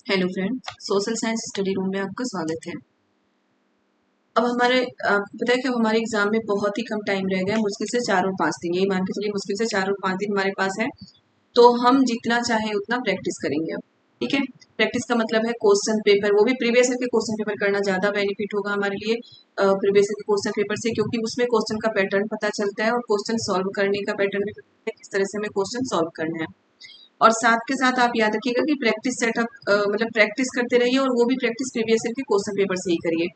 Hello friend, social science study room में आपका स्वागत है। अब हमारे आपको पता है कि अब हमारे एग्जाम में बहुत ही कम टाइम रह गया है, मुश्किल से 4 और 5 दिन, यही मान के चलिए मुश्किल से 4 और 5 दिन हमारे पास है। तो हम जितना चाहे उतना प्रैक्टिस करेंगे अब। ठीक है, प्रैक्टिस का मतलब है क्वेश्चन पेपर, वो भी प्रीवियस ईयर के क्वेश्चन पेपर करना ज्यादा बेनिफिट होगा हमारे लिए प्रीवियस ईयर के क्वेश्चन पेपर से, क्योंकि उसमें क्वेश्चन का पैटर्न पता चलता है और क्वेश्चन सॉल्व करने का पैटर्न भी पता चलता है, किस तरह से हमें क्वेश्चन सॉल्व करना है। और साथ के साथ आप याद रखिएगा कि प्रैक्टिस सेटअप मतलब प्रैक्टिस करते रहिए, और वो भी प्रैक्टिस प्रीवियस ईयर के क्वेश्चन पेपर से ही करिए,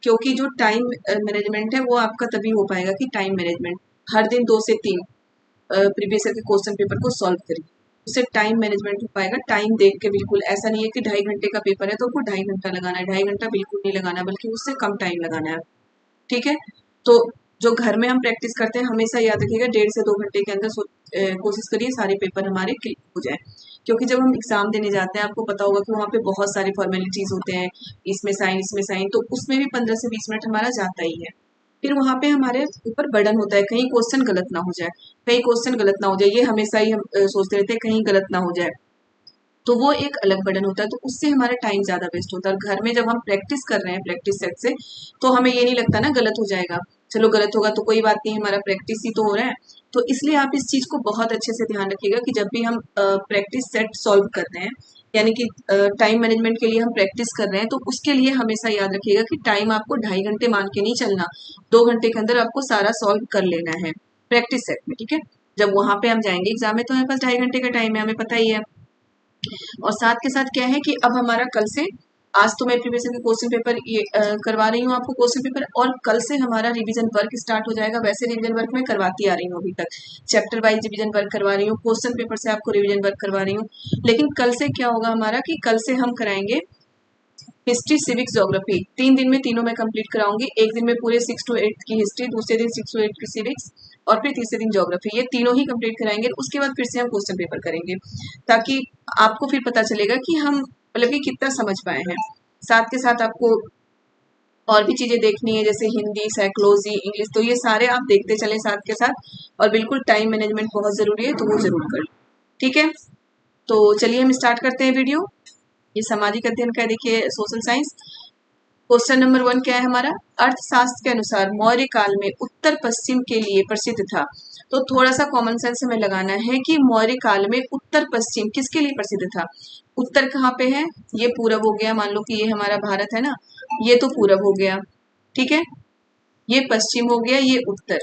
क्योंकि जो टाइम मैनेजमेंट है वो आपका तभी हो पाएगा कि टाइम मैनेजमेंट हर दिन 2 से 3 प्रीवियस ईयर के क्वेश्चन पेपर को सॉल्व करिए, उससे टाइम मैनेजमेंट हो पाएगा। टाइम देख के, बिल्कुल ऐसा नहीं है कि 2.5 घंटे का पेपर है तो आपको 2.5 घंटा लगाना है, 2.5 घंटा बिल्कुल नहीं लगाना, बल्कि उससे कम टाइम लगाना है। ठीक है, तो जो घर में हम प्रैक्टिस करते हैं हमेशा याद रखिएगा 1.5 से 2 घंटे के अंदर कोशिश करिए सारे पेपर हमारे क्लियर हो जाए, क्योंकि जब हम एग्जाम देने जाते हैं आपको पता होगा कि वहाँ पे बहुत सारी फॉर्मेलिटीज होते हैं, इसमें साइन, तो उसमें भी 15 से 20 मिनट हमारा जाता ही है। फिर वहाँ पे हमारे ऊपर बर्डन होता है, कहीं क्वेश्चन गलत ना हो जाए, कहीं क्वेश्चन गलत ना हो जाए, ये हमेशा ही हम सोचते रहते हैं कहीं गलत ना हो जाए, तो वो एक अलग बर्डन होता है, तो उससे हमारा टाइम ज्यादा वेस्ट होता है। और घर में जब हम प्रैक्टिस कर रहे हैं प्रैक्टिस सेट से, तो हमें ये नहीं लगता ना गलत हो जाएगा, चलो गलत होगा तो कोई बात नहीं, हमारा प्रैक्टिस ही तो हो रहा है। तो इसलिए आप इस चीज को बहुत अच्छे से ध्यान रखिएगा कि जब भी हम प्रैक्टिस सेट सॉल्व कर रहे हैं, यानी कि टाइम मैनेजमेंट के लिए हम प्रैक्टिस कर रहे हैं, तो उसके लिए हमेशा याद रखिएगा कि टाइम आपको 2.5 घंटे मान के नहीं चलना, 2 घंटे के अंदर आपको सारा सॉल्व कर लेना है प्रैक्टिस सेट में। ठीक है, जब वहां पे हम जाएंगे एग्जाम में तो हमारे पास 2.5 घंटे का टाइम है, हमें पता ही है। और साथ के साथ क्या है कि अब हमारा कल से, आज तो मैं प्रीवियस के क्वेश्चन पेपर ये करवा रही हूँ आपको क्वेश्चन पेपर, और कल से हमारा रिवीजन वर्क स्टार्ट हो जाएगा। वैसे रिवीजन वर्क मैं करवाती आ रही हूँ अभी तक, चैप्टर वाइज रिवीजन वर्क करवा रही हूँ, क्वेश्चन पेपर से आपको रिवीजन वर्क करवा रही हूँ। लेकिन कल से क्या होगा हमारा कि कल से हम कराएंगे हिस्ट्री, सिविक्स, ज्योग्राफी, 3 दिन में तीनों मैं कंप्लीट कराऊंगी। एक दिन में पूरे 6 to 8 की हिस्ट्री, दूसरे दिन 6 to 8 की सिविक्स, और फिर तीसरे दिन ज्योग्राफी, ये तीनों ही कंप्लीट कराएंगे। उसके बाद फिर से हम क्वेश्चन पेपर करेंगे, ताकि आपको फिर पता चलेगा कि हम मतलब कि कितना समझ पाए हैं। साथ के साथ आपको और भी चीजें देखनी है, जैसे हिंदी, साइकोलॉजी, इंग्लिश, तो ये सारे आप देखते चले साथ के साथ। और बिल्कुल टाइम मैनेजमेंट बहुत जरूरी है, तो वो जरूर कर लो। ठीक है, तो चलिए हम स्टार्ट करते हैं वीडियो। ये सामाजिक अध्ययन का है, देखिए सोशल साइंस। क्वेश्चन नंबर 1 क्या है हमारा? अर्थशास्त्र के अनुसार मौर्य काल में उत्तर पश्चिम के लिए प्रसिद्ध था। तो थोड़ा सा कॉमन सेंस हमें लगाना है कि मौर्य काल में उत्तर पश्चिम किसके लिए प्रसिद्ध था। उत्तर कहाँ पे है? ये पूरब हो गया, मान लो कि ये हमारा भारत है ना, ये तो पूरब हो गया। ठीक है, ये पश्चिम हो गया, ये उत्तर,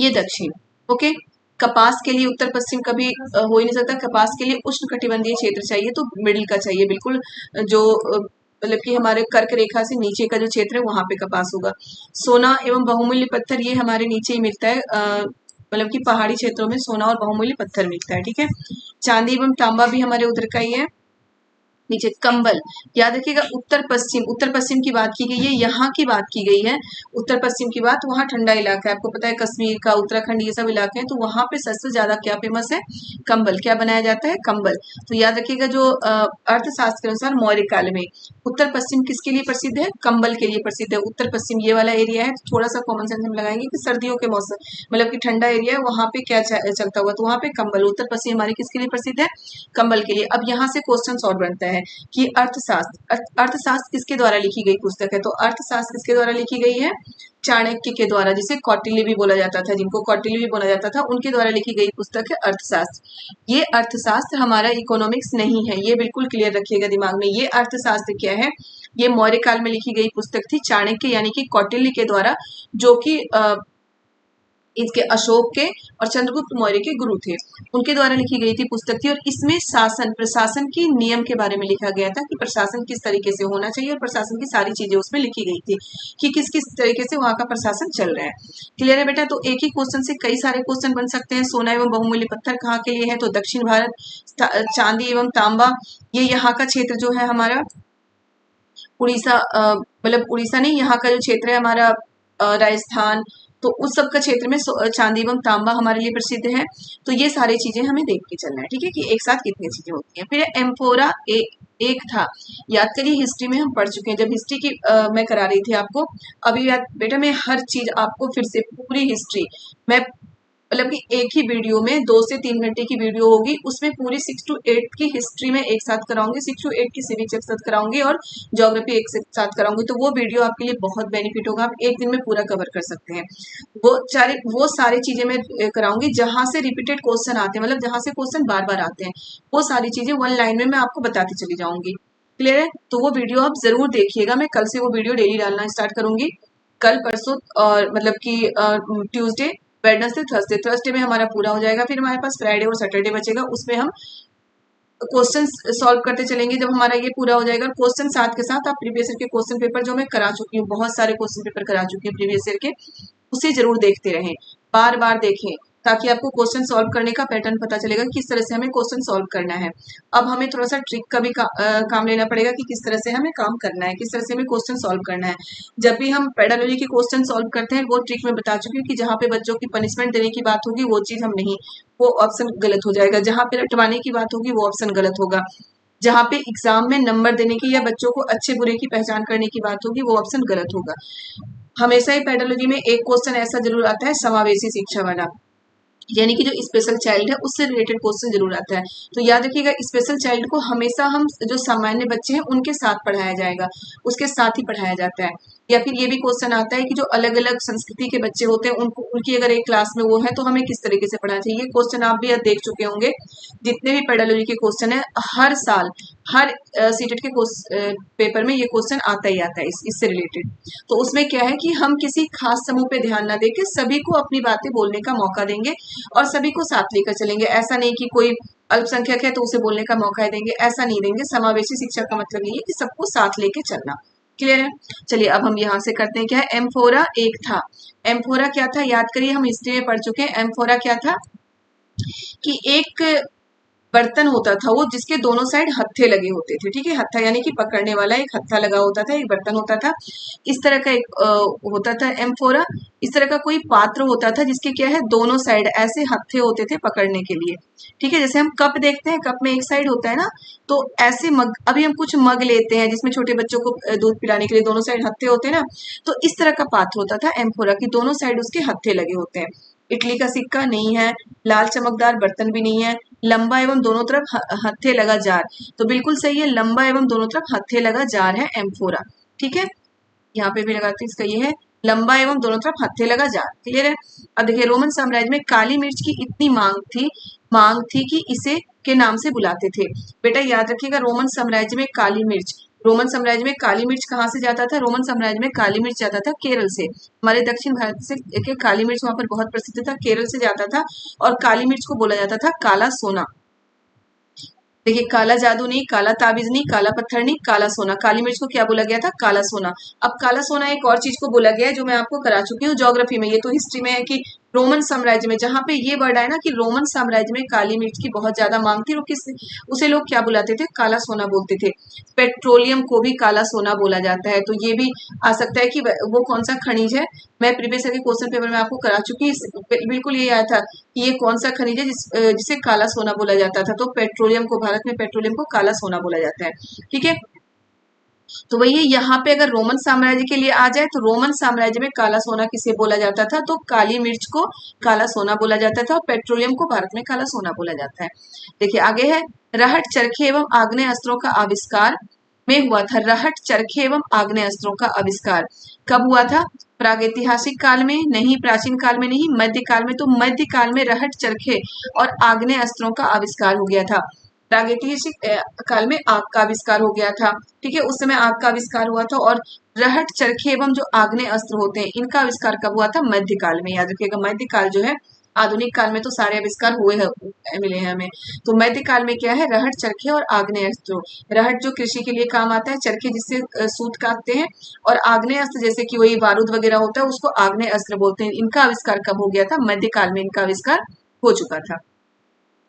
ये दक्षिण। ओके, कपास के लिए उत्तर पश्चिम कभी हो ही नहीं सकता, कपास के लिए उष्ण कटिबंधीय क्षेत्र चाहिए, तो मिडिल का चाहिए बिल्कुल, जो मतलब कि हमारे कर्क रेखा से नीचे का जो क्षेत्र है वहां पे कपास होगा। सोना एवं बहुमूल्य पत्थर ये हमारे नीचे ही मिलता है, मतलब कि पहाड़ी क्षेत्रों में सोना और बहुमूल्य पत्थर मिलता है। ठीक है, चांदी एवं तांबा भी हमारे उधर का ही है। नीचे कंबल, याद रखिएगा उत्तर पश्चिम की बात की गई है, यहाँ की बात की गई है। उत्तर पश्चिम की बात, वहाँ ठंडा इलाका है, आपको पता है कश्मीर का, उत्तराखंड, ये सब इलाके हैं, तो वहां पे सबसे ज्यादा क्या फेमस है? कंबल। क्या बनाया जाता है? कंबल। तो याद रखिएगा जो अर्थशास्त्र के अनुसार मौर्य काल में उत्तर पश्चिम किसके लिए प्रसिद्ध है? कंबल के लिए प्रसिद्ध है। उत्तर पश्चिम ये वाला एरिया है, तो थोड़ा सा कॉमन सेंस हम लगाएंगे कि सर्दियों के मौसम, मतलब कि ठंडा एरिया है, वहां पे क्या चलता हुआ, तो वहां पे कंबल। उत्तर पश्चिम हमारे किसके लिए प्रसिद्ध है? कंबल के लिए। अब यहाँ से क्वेश्चन और बनता है कि अर्थशास्त्र किसके द्वारा लिखी गई पुस्तक है? तो अर्थशास्त्र किसके द्वारा लिखी गई है? चाणक्य के द्वारा, जिसे कौटिल्य भी बोला जाता था, जिनको कौटिल्य भी बोला जाता था, उनके द्वारा लिखी गई पुस्तक है अर्थशास्त्र। ये अर्थशास्त्र हमारा इकोनॉमिक्स नहीं है, ये बिल्कुल क्लियर रखिएगा दिमाग में। ये अर्थशास्त्र क्या है? ये मौर्य काल में लिखी गई पुस्तक थी, चाणक्य यानी कि कौटिल्य के द्वारा, जो कि इनके अशोक के और चंद्रगुप्त मौर्य के गुरु थे, उनके द्वारा लिखी गई थी पुस्तक थी। और इसमें शासन प्रशासन की नियम के बारे में लिखा गया था कि प्रशासन किस तरीके से होना चाहिए, और प्रशासन की सारी चीजें उसमें लिखी गई थी कि किस किस तरीके से वहां का प्रशासन चल रहा है। क्लियर है बेटा? तो एक ही क्वेश्चन से कई सारे क्वेश्चन बन सकते हैं। सोना एवं बहुमूल्य पत्थर कहाँ के लिए है? तो दक्षिण भारत। चांदी एवं तांबा, ये यहाँ का क्षेत्र जो है हमारा उड़ीसा, मतलब उड़ीसा नहीं, यहाँ का जो क्षेत्र है हमारा राजस्थान, तो उस सब का क्षेत्र में चांदी एवं तांबा हमारे लिए प्रसिद्ध है। तो ये सारी चीजें हमें देख के चलना है। ठीक है, कि एक साथ कितनी चीजें होती हैं। फिर एम्फोरा एक था, याद करिए हिस्ट्री में हम पढ़ चुके हैं, जब हिस्ट्री की मैं करा रही थी आपको। अभी याद बेटा, मैं हर चीज आपको फिर से पूरी हिस्ट्री मैं मतलब कि एक ही वीडियो में 2 से 3 घंटे की वीडियो होगी, उसमें पूरी 6 to 8 की हिस्ट्री में एक साथ कराऊंगी, 6 to 8 की सिविक्स एक साथ कराऊंगी और ज्योग्राफी एक साथ कराऊंगी। तो वो वीडियो आपके लिए बहुत बेनिफिट होगा, आप एक दिन में पूरा कवर कर सकते हैं। वो सारी चीजें मैं कराऊंगी जहां से रिपीटेड क्वेश्चन आते हैं, मतलब जहां से क्वेश्चन बार बार आते हैं, वो सारी चीजें 1 लाइन में मैं आपको बताती चली जाऊंगी। क्लियर है? तो वो वीडियो आप जरूर देखिएगा। मैं कल से वो वीडियो डेली डालना स्टार्ट करूंगी, कल परसों, और मतलब कि ट्यूसडे, वेडनेसडे, थर्सडे। थर्सडे में हमारा पूरा हो जाएगा, फिर हमारे पास फ्राइडे और सैटरडे बचेगा, उसमें हम क्वेश्चन सॉल्व करते चलेंगे। जब हमारा ये पूरा हो जाएगा, क्वेश्चन साथ के साथ आप प्रीवियस ईयर के क्वेश्चन पेपर जो मैं करा चुकी हूँ, बहुत सारे क्वेश्चन पेपर करा चुकी हूँ प्रीवियस ईयर के, उसे जरूर देखते रहें, बार बार देखें, ताकि आपको क्वेश्चन सॉल्व करने का पैटर्न पता चलेगा किस तरह से हमें क्वेश्चन सॉल्व करना है। अब हमें थोड़ा सा ट्रिक का भी काम लेना पड़ेगा कि किस तरह से हमें काम करना है, किस तरह से हमें क्वेश्चन सॉल्व करना है। जब भी हम पेडालॉजी के क्वेश्चन सॉल्व करते हैं, वो ट्रिक मैं बता चुकी हूँ कि जहाँ पे बच्चों की पनिशमेंट देने की बात होगी वो चीज हम नहीं, वो ऑप्शन गलत हो जाएगा। जहाँ पे रटवाने की बात होगी वो ऑप्शन गलत होगा। जहाँ पे एग्जाम में नंबर देने की या बच्चों को अच्छे बुरे की पहचान करने की बात होगी, वो ऑप्शन गलत होगा। हमेशा ही पेडालॉजी में एक क्वेश्चन ऐसा जरूर आता है, समावेशी शिक्षा वाला, यानी कि जो स्पेशल चाइल्ड है उससे रिलेटेड क्वेश्चन जरूर आता है। तो याद रखिएगा, स्पेशल चाइल्ड को हमेशा हम जो सामान्य बच्चे हैं उनके साथ पढ़ाया जाएगा, उसके साथ ही पढ़ाया जाता है। या फिर ये भी क्वेश्चन आता है कि जो अलग अलग संस्कृति के बच्चे होते हैं उनको, उनकी अगर एक क्लास में वो है तो हमें किस तरीके से पढ़ाना चाहिए। ये क्वेश्चन आप भी देख चुके होंगे। जितने भी पेडालॉजी के क्वेश्चन है, हर साल हर सीटेट के पेपर में ये क्वेश्चन आता ही आता है इससे रिलेटेड। तो उसमें क्या है कि हम किसी खास समूह पे ध्यान ना देके सभी को अपनी बातें बोलने का मौका देंगे और सभी को साथ लेकर चलेंगे। ऐसा नहीं कि कोई अल्पसंख्यक है तो उसे बोलने का मौका देंगे, ऐसा नहीं देंगे। समावेशी शिक्षा का मतलब ये है कि सबको साथ लेके चलना। क्लियर है? चलिए अब हम यहाँ से करते हैं क्या है। एम्फोरा एक था। एम्फोरा क्या था याद करिए, हम हिस्ट्री में पढ़ चुके हैं। एम्फोरा क्या था कि एक बर्तन होता था वो, जिसके दोनों साइड हत्थे लगे होते थे। ठीक है, हत्था यानी कि पकड़ने वाला एक हत्था लगा होता था, एक बर्तन होता था इस तरह का, एक होता था एम्फोरा। इस तरह का कोई पात्र होता था जिसके क्या है, दोनों साइड ऐसे हत्थे होते थे पकड़ने के लिए। ठीक है, जैसे हम कप देखते हैं, कप में एक साइड होता है ना, तो ऐसे मग, अभी हम कुछ मग लेते हैं जिसमें छोटे बच्चों को दूध पिलाने के लिए दोनों साइड हत्थे होते हैं ना, तो इस तरह का पात्र होता था एम्फोरा की, दोनों साइड उसके हत्थे लगे होते हैं। इटली का सिक्का नहीं है, लाल चमकदार बर्तन भी नहीं है, लंबा एवं दोनों तरफ हत्थे लगा जार। तो बिल्कुल सही है, लंबा एवं दोनों तरफ हत्थे लगा जार है एम्फोरा। ठीक है, यहाँ पे भी लगाते हैं, इसका ये है, लंबा एवं दोनों तरफ हत्थे लगा जार। क्लियर है? अब देखिए, रोमन साम्राज्य में काली मिर्च की इतनी मांग थी कि इसे के नाम से बुलाते थे। बेटा याद रखिएगा, रोमन साम्राज्य में काली मिर्च, रोमन साम्राज्य में काली मिर्च कहाँ से जाता था? रोमन साम्राज्य में काली मिर्च जाता था केरल से। हमारे दक्षिण भारत से के काली मिर्च वहां पर बहुत प्रसिद्ध था, केरल से जाता था। और काली मिर्च को बोला जाता था काला सोना। देखिए, काला जादू नहीं, काला ताबीज नहीं, काला पत्थर नहीं, काला सोना। काली मिर्च को क्या बोला गया था? काला सोना। अब काला सोना एक और चीज को बोला गया है जो मैं आपको करा चुकी हूँ ज्योग्राफी में। ये तो हिस्ट्री में है कि रोमन साम्राज्य में, जहां पे ये वर्ड आया ना कि रोमन साम्राज्य में काली मिर्च की बहुत ज्यादा मांग थी, उसे लोग क्या बुलाते थे? काला सोना बोलते थे। पेट्रोलियम को भी काला सोना बोला जाता है। तो ये भी आ सकता है कि वो कौन सा खनिज है। मैं प्रीवियस के क्वेश्चन पेपर में आपको करा चुकी, बिल्कुल ये आया था कि ये कौन सा खनिज है जिसे काला सोना बोला जाता था। तो पेट्रोलियम को, भारत में पेट्रोलियम को काला सोना बोला जाता है। ठीक है, तो वही यहाँ पे अगर रोमन साम्राज्य के लिए आ जाए, तो रोमन साम्राज्य में काला सोना किसे बोला जाता था? तो काली मिर्च को काला सोना बोला जाता था, और पेट्रोलियम को भारत में काला सोना बोला जाता है। देखिए आगे है, रहट चरखे एवं आग्नेय अस्त्रों का आविष्कार में हुआ था। रहट चरखे एवं आग्नेय अस्त्रों का आविष्कार कब हुआ था? प्रागैतिहासिक काल में नहीं, प्राचीन काल में नहीं, मध्य काल में। तो मध्य काल में रहट चरखे और आग्नेय अस्त्रों का आविष्कार हो गया था। प्रागैतिहासिक काल में आग का आविष्कार हो गया था। ठीक है, उस समय आग का आविष्कार हुआ था। और रहट चरखे एवं जो आग्नेय अस्त्र होते हैं, इनका आविष्कार कब हुआ था? मध्य काल में। याद रखिएगा, मध्य काल जो है, आधुनिक काल में तो सारे आविष्कार हुए हैं, मिले हैं हमें। तो मध्य काल में क्या है? रहट चरखे और आग्नेय अस्त्र। रहट जो कृषि के लिए काम आता है, चरखे जिससे सूत काटते हैं, और आग्नेय अस्त्र जैसे कि वही बारूद वगैरह होता है, उसको आग्नेय अस्त्र बोलते हैं। इनका आविष्कार कब हो गया था? मध्य काल में इनका आविष्कार हो चुका था।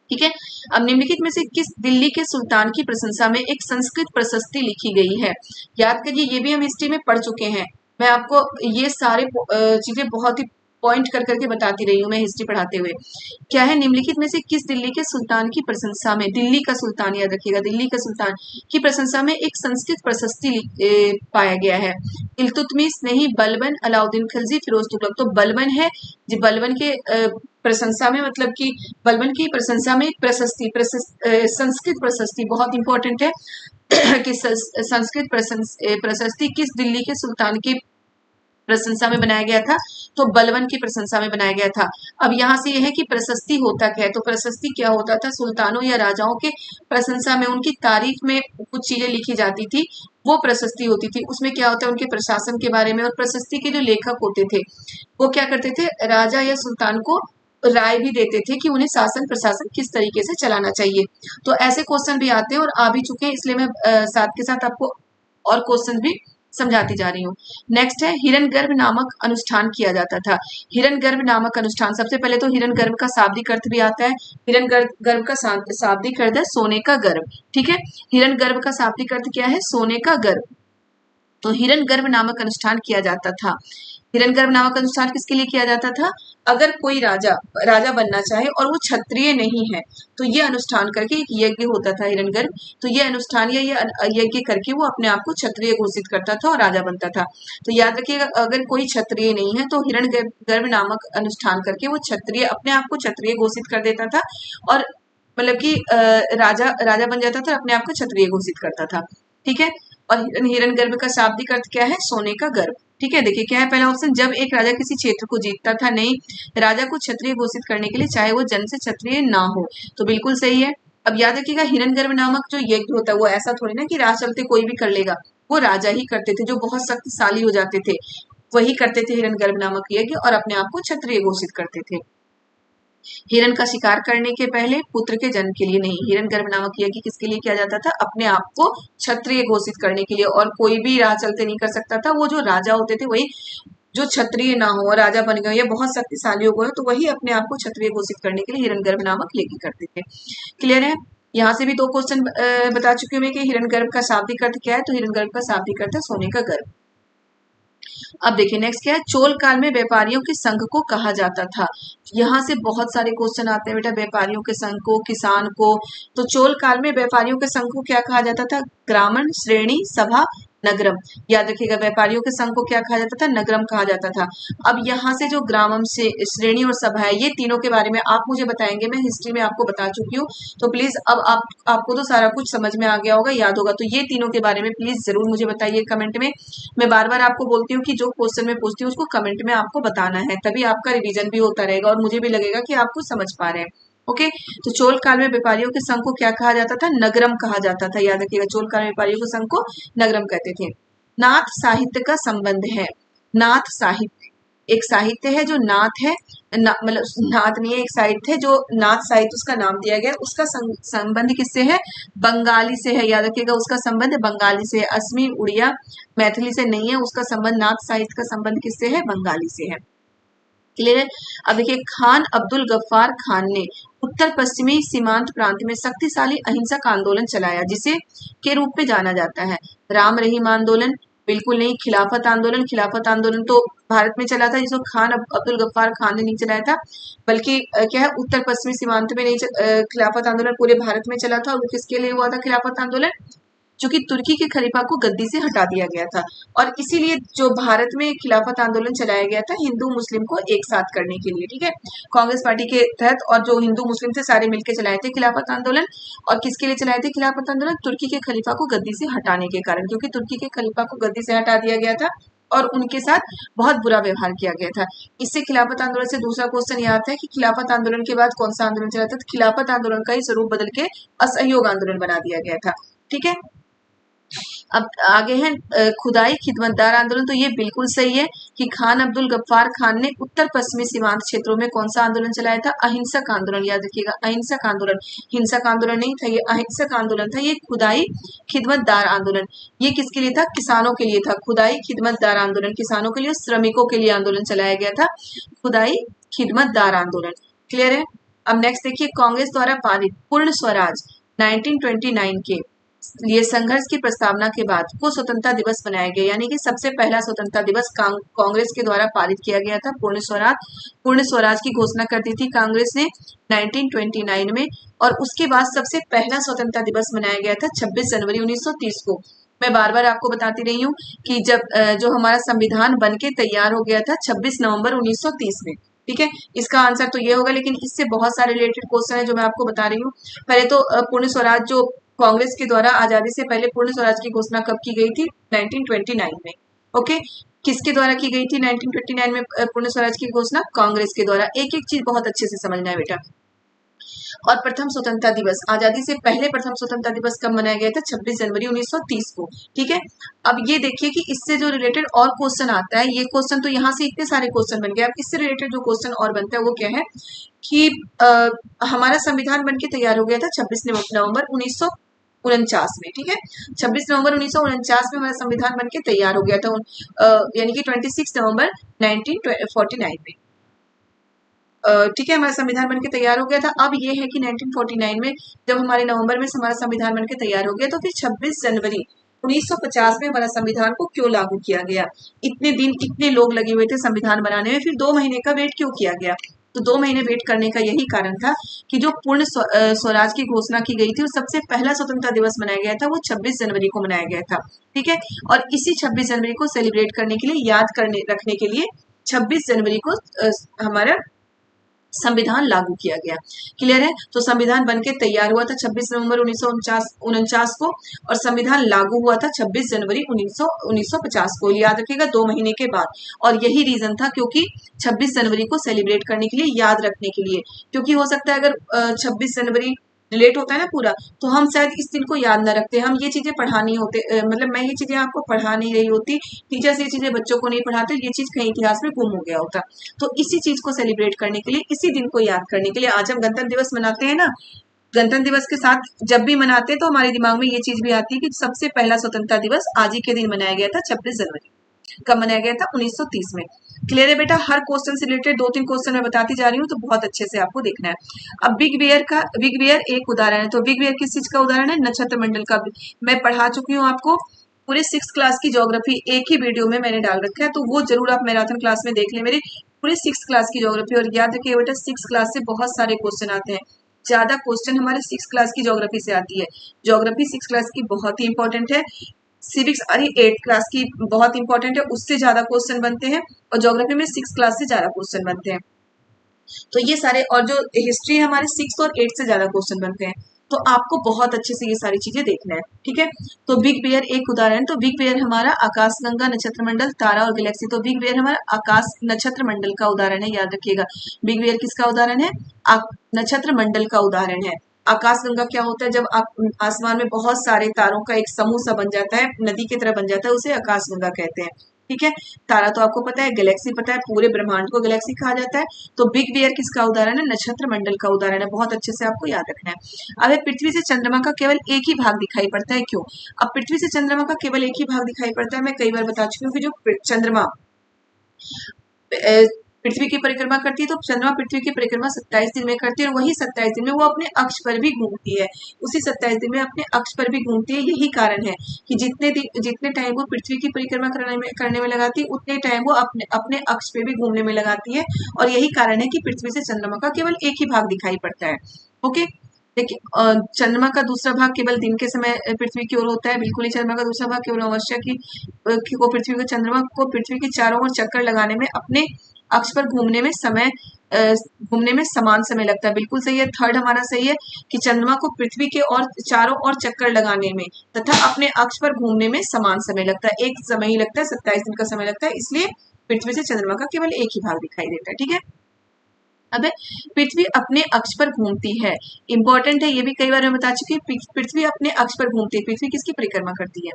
ठीक है, अब निम्नलिखित में से किस दिल्ली के सुल्तान की प्रशंसा में एक संस्कृत प्रशस्ति लिखी गई है? याद करिए, ये भी हम हिस्ट्री में पढ़ चुके हैं। मैं आपको ये सारे चीजें बहुत ही पॉइंट कर करके बताती रही हूँ मैं हिस्ट्री पढ़ाते हुए। क्या है, निम्नलिखित में से किस दिल्ली के सुल्तान की प्रशंसा में, दिल्ली का सुल्तान याद रखिएगा, दिल्ली का सुल्तान की प्रशंसा में एक संस्कृत प्रशस्ति पाया गया है? इल्तुतमिश नहीं, बलबन, अलाउद्दीन खिलजी, फिरोज तुगलक। तो बलबन है जी, बलबन के प्रशंसा में, मतलब कि बलबन की प्रशंसा में एक प्रशस्ति, संस्कृत प्रशस्ति बहुत इंपॉर्टेंट है कि संस्कृत प्रशस्ति किस दिल्ली के सुल्तान की प्रशंसा में बनाया गया था? तो बलबन की प्रशंसा में बनाया गया था। अब यहाँ से यह है कि प्रशस्ति होता क्या है? तो प्रशस्ति क्या होता था? सुल्तानों या राजाओं के प्रशंसा में, उनकी तारीफ में कुछ चीजें लिखी जाती थी, वो प्रशस्ति होती थी। उसमें क्या होता है, उनके प्रशासन के बारे में। और प्रशस्ति के जो लेखक होते थे वो क्या करते थे, राजा या सुल्तान को राय भी देते थे कि उन्हें शासन प्रशासन किस तरीके से चलाना चाहिए। तो ऐसे क्वेश्चन भी आते हैं और आ भी चुके हैं, इसलिए मैं साथ के साथ आपको और क्वेश्चन भी समझाती जा रही हूँ। नेक्स्ट है, हिरण्यगर्भ नामक अनुष्ठान किया जाता था। हिरण्यगर्भ नामक अनुष्ठान, सबसे पहले तो हिरण्यगर्भ का शाब्दिक अर्थ भी आता है। हिरण्यगर्भ का शाब्दिक अर्थ है सोने का गर्भ, ठीक है। हिरण्यगर्भ का शाब्दिक अर्थ क्या है? सोने का गर्भ। तो हिरण्यगर्भ नामक अनुष्ठान किया जाता था। हिरण्यगर्भ नामक अनुष्ठान किसके लिए किया जाता था? अगर कोई राजा बनना चाहे और वो क्षत्रिय नहीं है तो ये अनुष्ठान करके, एक यज्ञ होता था हिरण्यगर्भ, तो ये अनुष्ठान या ये यज्ञ करके वो अपने आप को क्षत्रिय घोषित करता था और राजा बनता था। तो याद रखिएगा, अगर कोई क्षत्रिय नहीं है तो हिरण्यगर्भ नामक अनुष्ठान करके वो क्षत्रिय, अपने आप को क्षत्रिय घोषित कर देता था और मतलब कि राजा बन जाता था, अपने आप को क्षत्रिय घोषित करता था, ठीक है। और हिरण्यगर्भ का शाब्दिक अर्थ क्या है? सोने का गर्भ, ठीक है। देखिए क्या है पहला ऑप्शन, जब एक राजा किसी क्षेत्र को जीतता था। नहीं, राजा को क्षत्रिय घोषित करने के लिए, चाहे वो जन्म से क्षत्रिय ना हो। तो बिल्कुल सही है। अब याद रखिएगा, हिरण्यगर्भ नामक जो यज्ञ होता है वो ऐसा थोड़ी ना कि राज चलते कोई भी कर लेगा, वो राजा ही करते थे, जो बहुत शक्तिशाली हो जाते थे वही करते थे हिरण्यगर्भ नामक यज्ञ और अपने आप को क्षत्रिय घोषित करते थे। हिरण का शिकार करने के पहले, पुत्र के जन्म के लिए नहीं। हिरण्यगर्भ नामक यज्ञ किसके लिए किया जाता था? अपने आप को क्षत्रिय घोषित करने के लिए, और कोई भी राह चलते नहीं कर सकता था। वो जो राजा होते थे वही, जो क्षत्रिय ना हो, राजा बन गए या बहुत शक्तिशाली हो गए तो वही अपने आप को क्षत्रिय घोषित करने के लिए हिरण्यगर्भ नामक यज्ञ करते थे। क्लियर है? यहाँ से भी दो क्वेश्चन बता चुकी हूँ मैं कि हिरण्यगर्भ का शाब्दिक अर्थ क्या है। तो हिरण्यगर्भ का शाब्दिक अर्थ है सोने का गर्भ। अब देखिए नेक्स्ट क्या है, चोल काल में व्यापारियों के संघ को कहा जाता था। यहाँ से बहुत सारे क्वेश्चन आते हैं बेटा, व्यापारियों के संघ को, किसान को। तो चोल काल में व्यापारियों के संघ को क्या कहा जाता था? ग्रामण, श्रेणी, सभा, नगरम। याद रखिएगा, व्यापारियों के संघ को क्या कहा जाता था? नगरम कहा जाता था। अब यहाँ से जो ग्रामम से श्रेणी और सभा है, ये तीनों के बारे में आप मुझे बताएंगे, मैं हिस्ट्री में आपको बता चुकी हूँ। तो प्लीज अब आपको तो सारा कुछ समझ में आ गया होगा, याद होगा। तो ये तीनों के बारे में प्लीज जरूर मुझे बताइए कमेंट में। मैं बार बार आपको बोलती हूँ कि जो क्वेश्चन मैं पूछती हूँ उसको कमेंट में आपको बताना है, तभी आपका रिवीजन भी होता रहेगा और मुझे भी लगेगा कि आप कुछ समझ पा रहे हैं। ओके, तो चोल काल में व्यापारियों के संघ को क्या कहा जाता था? नगरम कहा जाता था। याद रखिएगा, चोल काल में व्यापारियों के संघ को नगरम कहते थे। नाथ साहित्य का संबंध है। नाथ साहित्य एक साहित्य है जो नाथ है, मतलब नाथ नहीं है, एक साहित्य है जो नाथ साहित्य उसका नाम दिया गया। उसका संबंध किससे है? बंगाली से है। याद रखिएगा, उसका संबंध बंगाली से है, असमी, उड़िया, मैथिली से नहीं है। उसका संबंध, नाथ साहित्य का संबंध किससे है? बंगाली से है। क्लियर है? अब देखिए, खान अब्दुल गफ्फार खान ने उत्तर पश्चिमी सीमांत प्रांत में शक्तिशाली अहिंसक आंदोलन चलाया, जिसे के रूप में जाना जाता है। राम रहीम आंदोलन? बिल्कुल नहीं। खिलाफत आंदोलन? खिलाफत आंदोलन तो भारत में चला था, जिसको खान अब्दुल गफ्फार खान ने नहीं चलाया था, बल्कि क्या है, उत्तर पश्चिमी सीमांत में नहीं। खिलाफत आंदोलन पूरे भारत में चला था। और वो किसके लिए हुआ था खिलाफत आंदोलन? क्योंकि तुर्की के खलीफा को गद्दी से हटा दिया गया था, और इसीलिए जो भारत में खिलाफत आंदोलन चलाया गया था हिंदू मुस्लिम को एक साथ करने के लिए, ठीक है। कांग्रेस पार्टी के तहत, और जो हिंदू मुस्लिम थे सारे मिलकर चलाए थे खिलाफत आंदोलन। और किसके लिए चलाए थे खिलाफत आंदोलन? तुर्की के खलीफा को गद्दी से हटाने के कारण, क्योंकि तुर्की के खलीफा को गद्दी से हटा दिया गया था और उनके साथ बहुत बुरा व्यवहार किया गया था। इससे खिलाफत आंदोलन से दूसरा क्वेश्चन यह आता है कि खिलाफत आंदोलन के बाद कौन सा आंदोलन चला था? खिलाफत आंदोलन का ही स्वरूप बदल के असहयोग आंदोलन बना दिया गया था, ठीक है। अब आगे है खुदाई खिदमतदार आंदोलन। तो ये बिल्कुल सही है कि खान अब्दुल गफ्फार खान ने उत्तर पश्चिमी सीमांत क्षेत्रों में कौन सा आंदोलन चलाया था? अहिंसक आंदोलन। याद रखिएगा, अहिंसक आंदोलन, हिंसक आंदोलन नहीं था, ये अहिंसक आंदोलन था। ये खुदाई खिदमतदार आंदोलन, ये किसके लिए था? किसानों के लिए था। खुदाई खिदमतदार आंदोलन किसानों के लिए, श्रमिकों के लिए आंदोलन चलाया गया था, खुदाई खिदमतदार आंदोलन। क्लियर है? अब नेक्स्ट देखिए, कांग्रेस द्वारा पारित पूर्ण स्वराज 1929 के ये संघर्ष की प्रस्तावना के बाद को स्वतंत्रता दिवस मनाया गया, यानी कि सबसे पहला स्वतंत्रता दिवस कांग्रेस के द्वारा पारित किया गया था। पूर्ण स्वराज की घोषणा कर दी थी कांग्रेस ने 1929 में, और उसके बाद सबसे पहला स्वतंत्रता दिवस मनाया गया था 26 जनवरी 1930 को। मैं बार बार आपको बताती रही हूँ कि जब जो हमारा संविधान बन के तैयार हो गया था 26 नवंबर 1930 में। ठीक है, इसका आंसर तो ये होगा, लेकिन इससे बहुत सारे रिलेटेड क्वेश्चन है जो मैं आपको बता रही हूँ। पहले तो पूर्ण स्वराज जो कांग्रेस के द्वारा आजादी से पहले पूर्ण स्वराज की घोषणा कब की गई थी? 1929 में। ओके, किसके द्वारा की गई थी 1929 में पूर्ण स्वराज की घोषणा? कांग्रेस के द्वारा। एक एक चीज बहुत अच्छे से समझना है बेटा। और प्रथम स्वतंत्रता दिवस, आजादी से पहले प्रथम स्वतंत्रता दिवस कब मनाया गया था? 26 जनवरी 1930 को। ठीक है, अब ये देखिए कि इससे जो रिलेटेड और क्वेश्चन आता है, ये क्वेश्चन तो यहाँ से इतने सारे क्वेश्चन बन गए। अब इससे रिलेटेड जो क्वेश्चन और बनता है वो क्या है कि हमारा संविधान बन के तैयार हो गया था 26 नवंबर 1949 में। ठीक है, 26 नवंबर 1949 में हमारा संविधान बन के तैयार हो गया था, यानी कि 26 नवंबर 1949 में। ठीक है, हमारा संविधान बनके तैयार हो गया था। अब ये है कि 1949 में जब हमारे नवंबर में हमारा संविधान बनके तैयार हो गया, तो फिर 26 जनवरी 1950 में हमारा संविधान को क्यों लागू किया गया? इतने दिन इतने लोग लगे हुए थे संविधान बनाने में, फिर 2 महीने का वेट क्यों किया गया? तो 2 महीने वेट करने का यही कारण था कि जो पूर्ण स्वराज की घोषणा की गई थी, और सबसे पहला स्वतंत्रता दिवस मनाया गया था, वो 26 जनवरी को मनाया गया था। ठीक है, और इसी 26 जनवरी को सेलिब्रेट करने के लिए, याद करने रखने के लिए 26 जनवरी को हमारा संविधान लागू किया गया। क्लियर है? तो संविधान बनके तैयार हुआ था 26 नवंबर 1949 को, और संविधान लागू हुआ था 26 जनवरी 1950 को। याद रखिएगा, 2 महीने के बाद। और यही रीजन था, क्योंकि 26 जनवरी को सेलिब्रेट करने के लिए, याद रखने के लिए। क्योंकि हो सकता है अगर 26 जनवरी रिलेट होता है ना पूरा, तो हम शायद इस दिन को याद ना रखते। हम ये चीजें पढ़ा नहीं होते, मतलब मैं ये चीजें आपको पढ़ा नहीं रही होती, टीचर्स ये चीजें बच्चों को नहीं पढ़ाते, ये चीज कहीं इतिहास में गुम हो गया होता। तो इसी चीज को सेलिब्रेट करने के लिए, इसी दिन को याद करने के लिए आज हम गणतंत्र दिवस मनाते हैं ना। गणतंत्र दिवस के साथ जब भी मनाते हैं तो हमारे दिमाग में ये चीज भी आती है कि सबसे पहला स्वतंत्रता दिवस आज ही के दिन मनाया गया था, 26 जनवरी। कब मनाया गया था? 1930 में। क्लियर है बेटा? हर क्वेश्चन से रिलेटेड 2-3 क्वेश्चन मैं बताती जा रही हूँ, तो बहुत अच्छे से आपको देखना है। अब बिग बियर एक उदाहरण है। तो बिग बियर किस चीज का उदाहरण है? नक्षत्र मंडल का। मैं पढ़ा चुकी हूँ आपको पूरे 6 क्लास की ज्योग्राफी, एक ही वीडियो में मैंने डाल रखा है, तो वो जरूर आप मैराथन क्लास में देख ले मेरी पूरी 6 क्लास की ज्योग्राफी। और याद रखिए बेटा, 6 क्लास से बहुत सारे क्वेश्चन आते हैं। ज्यादा क्वेश्चन हमारे 6 क्लास की ज्योग्राफी से आती है। ज्योग्राफी 6 क्लास की बहुत ही इंपॉर्टेंट है। सिविक्स अरे 8 क्लास की बहुत इंपॉर्टेंट है, उससे ज्यादा क्वेश्चन बनते हैं, और ज्योग्राफी में 6 क्लास से ज्यादा क्वेश्चन बनते हैं। तो ये सारे, और जो हिस्ट्री है हमारे 6 और 8 से ज्यादा क्वेश्चन बनते हैं। तो आपको बहुत अच्छे से ये सारी चीजें देखना है। ठीक है, तो बिग बियर एक उदाहरण। तो बिग बियर हमारा आकाशगंगा, नक्षत्र मंडल, तारा और गैलेक्सी। तो बिग बियर हमारा आकाश नक्षत्र मंडल का उदाहरण है, याद रखिएगा। बिग बियर किसका उदाहरण है? नक्षत्र मंडल का उदाहरण है। आकाशगंगा क्या होता है? जब आसमान में बहुत सारे तारों का एक समूह सा बन जाता है, नदी की तरह बन जाता है, उसे आकाशगंगा कहते हैं। ठीक है, तारा तो आपको पता है, गैलेक्सी पता है, पूरे ब्रह्मांड को गैलेक्सी कहा जाता है। तो बिग बियर किसका उदाहरण है? नक्षत्र मंडल का उदाहरण है। बहुत अच्छे से आपको याद रखना है। अब पृथ्वी से चंद्रमा का केवल एक ही भाग दिखाई पड़ता है, क्यों? अब पृथ्वी से चंद्रमा का केवल एक ही भाग दिखाई पड़ता है, मैं कई बार बता चुकी हूँ कि जो चंद्रमा पृथ्वी की परिक्रमा करती है, तो चंद्रमा पृथ्वी की परिक्रमा 27 दिन में करती है, और वही 27 दिन में वो अपने अक्ष पर भी घूमती है। उसी 27 दिन में अपने अक्ष पर भी घूमती है। यही कारण है कि जितने टाइम वो पृथ्वी की परिक्रमा करने में लगाती है, उतने टाइम वो अपने अपने अक्ष पे भी घूमने में लगाती है। और यही कारण है कि पृथ्वी से चंद्रमा का केवल एक ही भाग दिखाई पड़ता है। ओके, देखिए चंद्रमा का दूसरा भाग केवल दिन के समय पृथ्वी की ओर होता है, बिल्कुल ही। चंद्रमा का दूसरा भाग केवल अमावस्या की को पृथ्वी को चंद्रमा को पृथ्वी के चारों ओर चक्कर लगाने में, अपने अक्ष पर घूमने में समान समय लगता है। बिल्कुल सही है। थर्ड हमारा सही है कि चंद्रमा को पृथ्वी के और चारों ओर चक्कर लगाने में तथा अपने अक्ष पर घूमने में समान समय लगता है। एक समय ही लगता है, 27 दिन का समय लगता है, इसलिए पृथ्वी से चंद्रमा का केवल एक ही भाग दिखाई देता है। ठीक है, अब पृथ्वी अपने अक्ष पर घूमती है। इंपॉर्टेंट है, ये भी कई बार मैं बता चुकी हूँ। पृथ्वी अपने अक्ष पर घूमती है। पृथ्वी किसकी परिक्रमा करती है?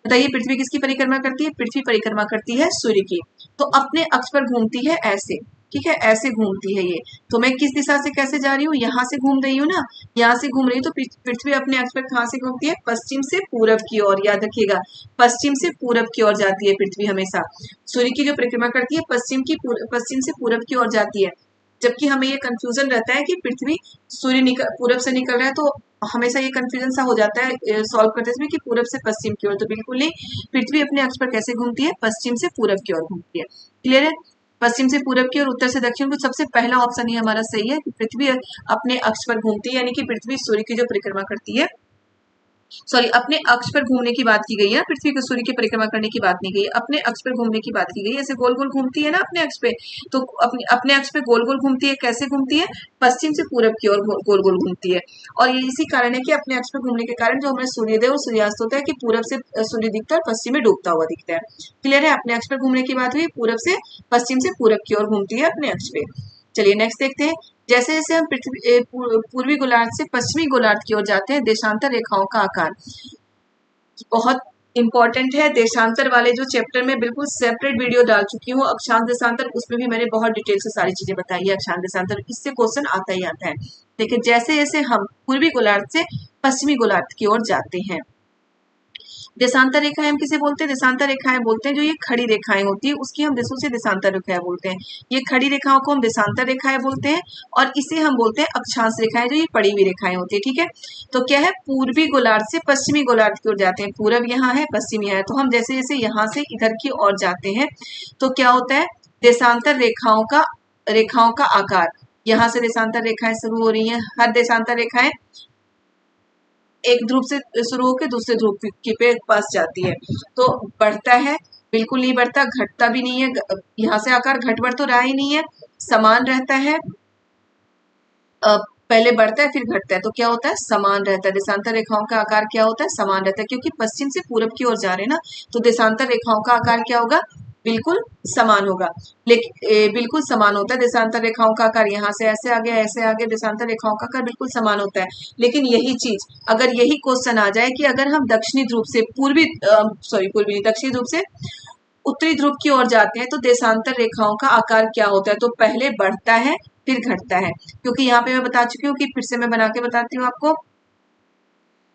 बताइए, पृथ्वी किसकी परिक्रमा करती है? पृथ्वी परिक्रमा करती है सूर्य की। तो अपने अक्ष पर घूमती है ऐसे। ठीक है, ऐसे घूमती है ये। तो मैं किस दिशा से कैसे जा रही हूँ? यहाँ से घूम रही हूँ ना, यहाँ से घूम रही हूँ। तो पृथ्वी अपने अक्ष पर कहाँ से घूमती है? पश्चिम से पूरब की ओर। याद रखिएगा, पश्चिम से पूरब की ओर जाती है पृथ्वी हमेशा। सूर्य की जो परिक्रमा करती है, पश्चिम से पूरब की ओर जाती है। जबकि हमें ये कंफ्यूजन रहता है कि पृथ्वी पूरब से निकल रहा है, तो हमेशा ये कंफ्यूजन सा हो जाता है सॉल्व करते समय कि पूरब से पश्चिम की ओर, तो बिल्कुल नहीं। पृथ्वी अपने अक्ष पर कैसे घूमती है? पश्चिम से पूरब की ओर घूमती है। क्लियर है? पश्चिम से पूरब की ओर, उत्तर से दक्षिण को। सबसे पहला ऑप्शन ये हमारा सही है कि पृथ्वी अपने अक्ष पर घूमती है, यानी कि पृथ्वी सूर्य की जो परिक्रमा करती है, सॉरी, अपने अक्ष पर घूमने की बात की गई है, पृथ्वी को सूर्य की परिक्रमा करने की बात नहीं गई है, अपने अक्ष पर घूमने की बात की गई है। ऐसे गोल गोल घूमती है ना अपने अक्ष पे, तो अपने अपने अक्ष पे गोल गोल घूमती है। कैसे घूमती है? पश्चिम से पूरब की ओर गोल गोल घूमती है। और ये इसी कारण है कि अपने अक्ष पर घूमने के कारण जो हमारे सूर्योदय और सूर्यास्त होता है कि पूरब से सूर्य दिखता है और पश्चिम में डूबता हुआ दिखता है। क्लियर है? अपने अक्ष पर घूमने की बात हुई, पूरब से पश्चिम से पूरब की ओर घूमती है अपने अक्ष पे। चलिए नेक्स्ट देखते हैं। जैसे जैसे हम पृथ्वी पूर्वी गोलार्ध से पश्चिमी गोलार्ध की ओर जाते हैं, देशांतर रेखाओं का आकार बहुत इंपॉर्टेंट है। देशांतर वाले जो चैप्टर में बिल्कुल सेपरेट वीडियो डाल चुकी हूँ, अक्षांश देशांतर, उसमें भी मैंने बहुत डिटेल से सारी चीजें बताई है। अक्षांश देशांतर, इससे क्वेश्चन आता ही आता है। देखिए, जैसे जैसे हम पूर्वी गोलार्ध से पश्चिमी गोलार्ध की ओर जाते हैं, देशांतर रेखाएं हम किसे बोलते हैं? देशांतर रेखाएं बोलते हैं जो ये खड़ी रेखाएं होती है, उसकी हम देशों से देशांतर रेखाएं बोलते हैं। ये खड़ी रेखाओं को हम देशांतर रेखाएं बोलते हैं, और इसे हम बोलते हैं अक्षांश रेखाएं, जो ये पड़ी हुई रेखाएं होती है। ठीक है, तो क्या है? पूर्वी गोलार्ध से पश्चिमी गोलार्ध की ओर जाते हैं, पूरब यहाँ है, पश्चिम यहाँ है, तो हम जैसे जैसे यहाँ से इधर की ओर जाते हैं, तो क्या होता है? देशांतर रेखाओं का आकार, यहाँ से देशांतर रेखाएं शुरू हो रही हैं, हर देशांतर रेखाएं एक ध्रुव से शुरू होकर दूसरे ध्रुव के पे पास जाती है, तो बढ़ता है, बिल्कुल नहीं बढ़ता, घटता भी नहीं है। यहाँ से आकार घट बढ़ तो रहा ही नहीं है, समान रहता है। पहले बढ़ता है फिर घटता है, तो क्या होता है? समान रहता है। देशांतर रेखाओं का आकार क्या होता है? समान रहता है, क्योंकि पश्चिम से पूरब की ओर जा रहे हैं ना, तो देशांतर रेखाओं का आकार क्या होगा? बिल्कुल समान होगा। लेकिन बिल्कुल समान होता है देशांतर रेखाओं का आकार, यहाँ से ऐसे आ गया, ऐसे आ गया, देशांतर रेखाओं का आकार बिल्कुल समान होता है। लेकिन यही चीज अगर यही क्वेश्चन आ जाए कि अगर हम दक्षिणी ध्रुव से पूर्वी नहीं, दक्षिणी ध्रुव से उत्तरी ध्रुव की ओर जाते हैं, तो देशांतर रेखाओं का आकार क्या होता है? तो पहले बढ़ता है फिर घटता है, क्योंकि यहाँ पे मैं बता चुकी हूँ कि फिर से मैं बना के बताती हूँ आपको।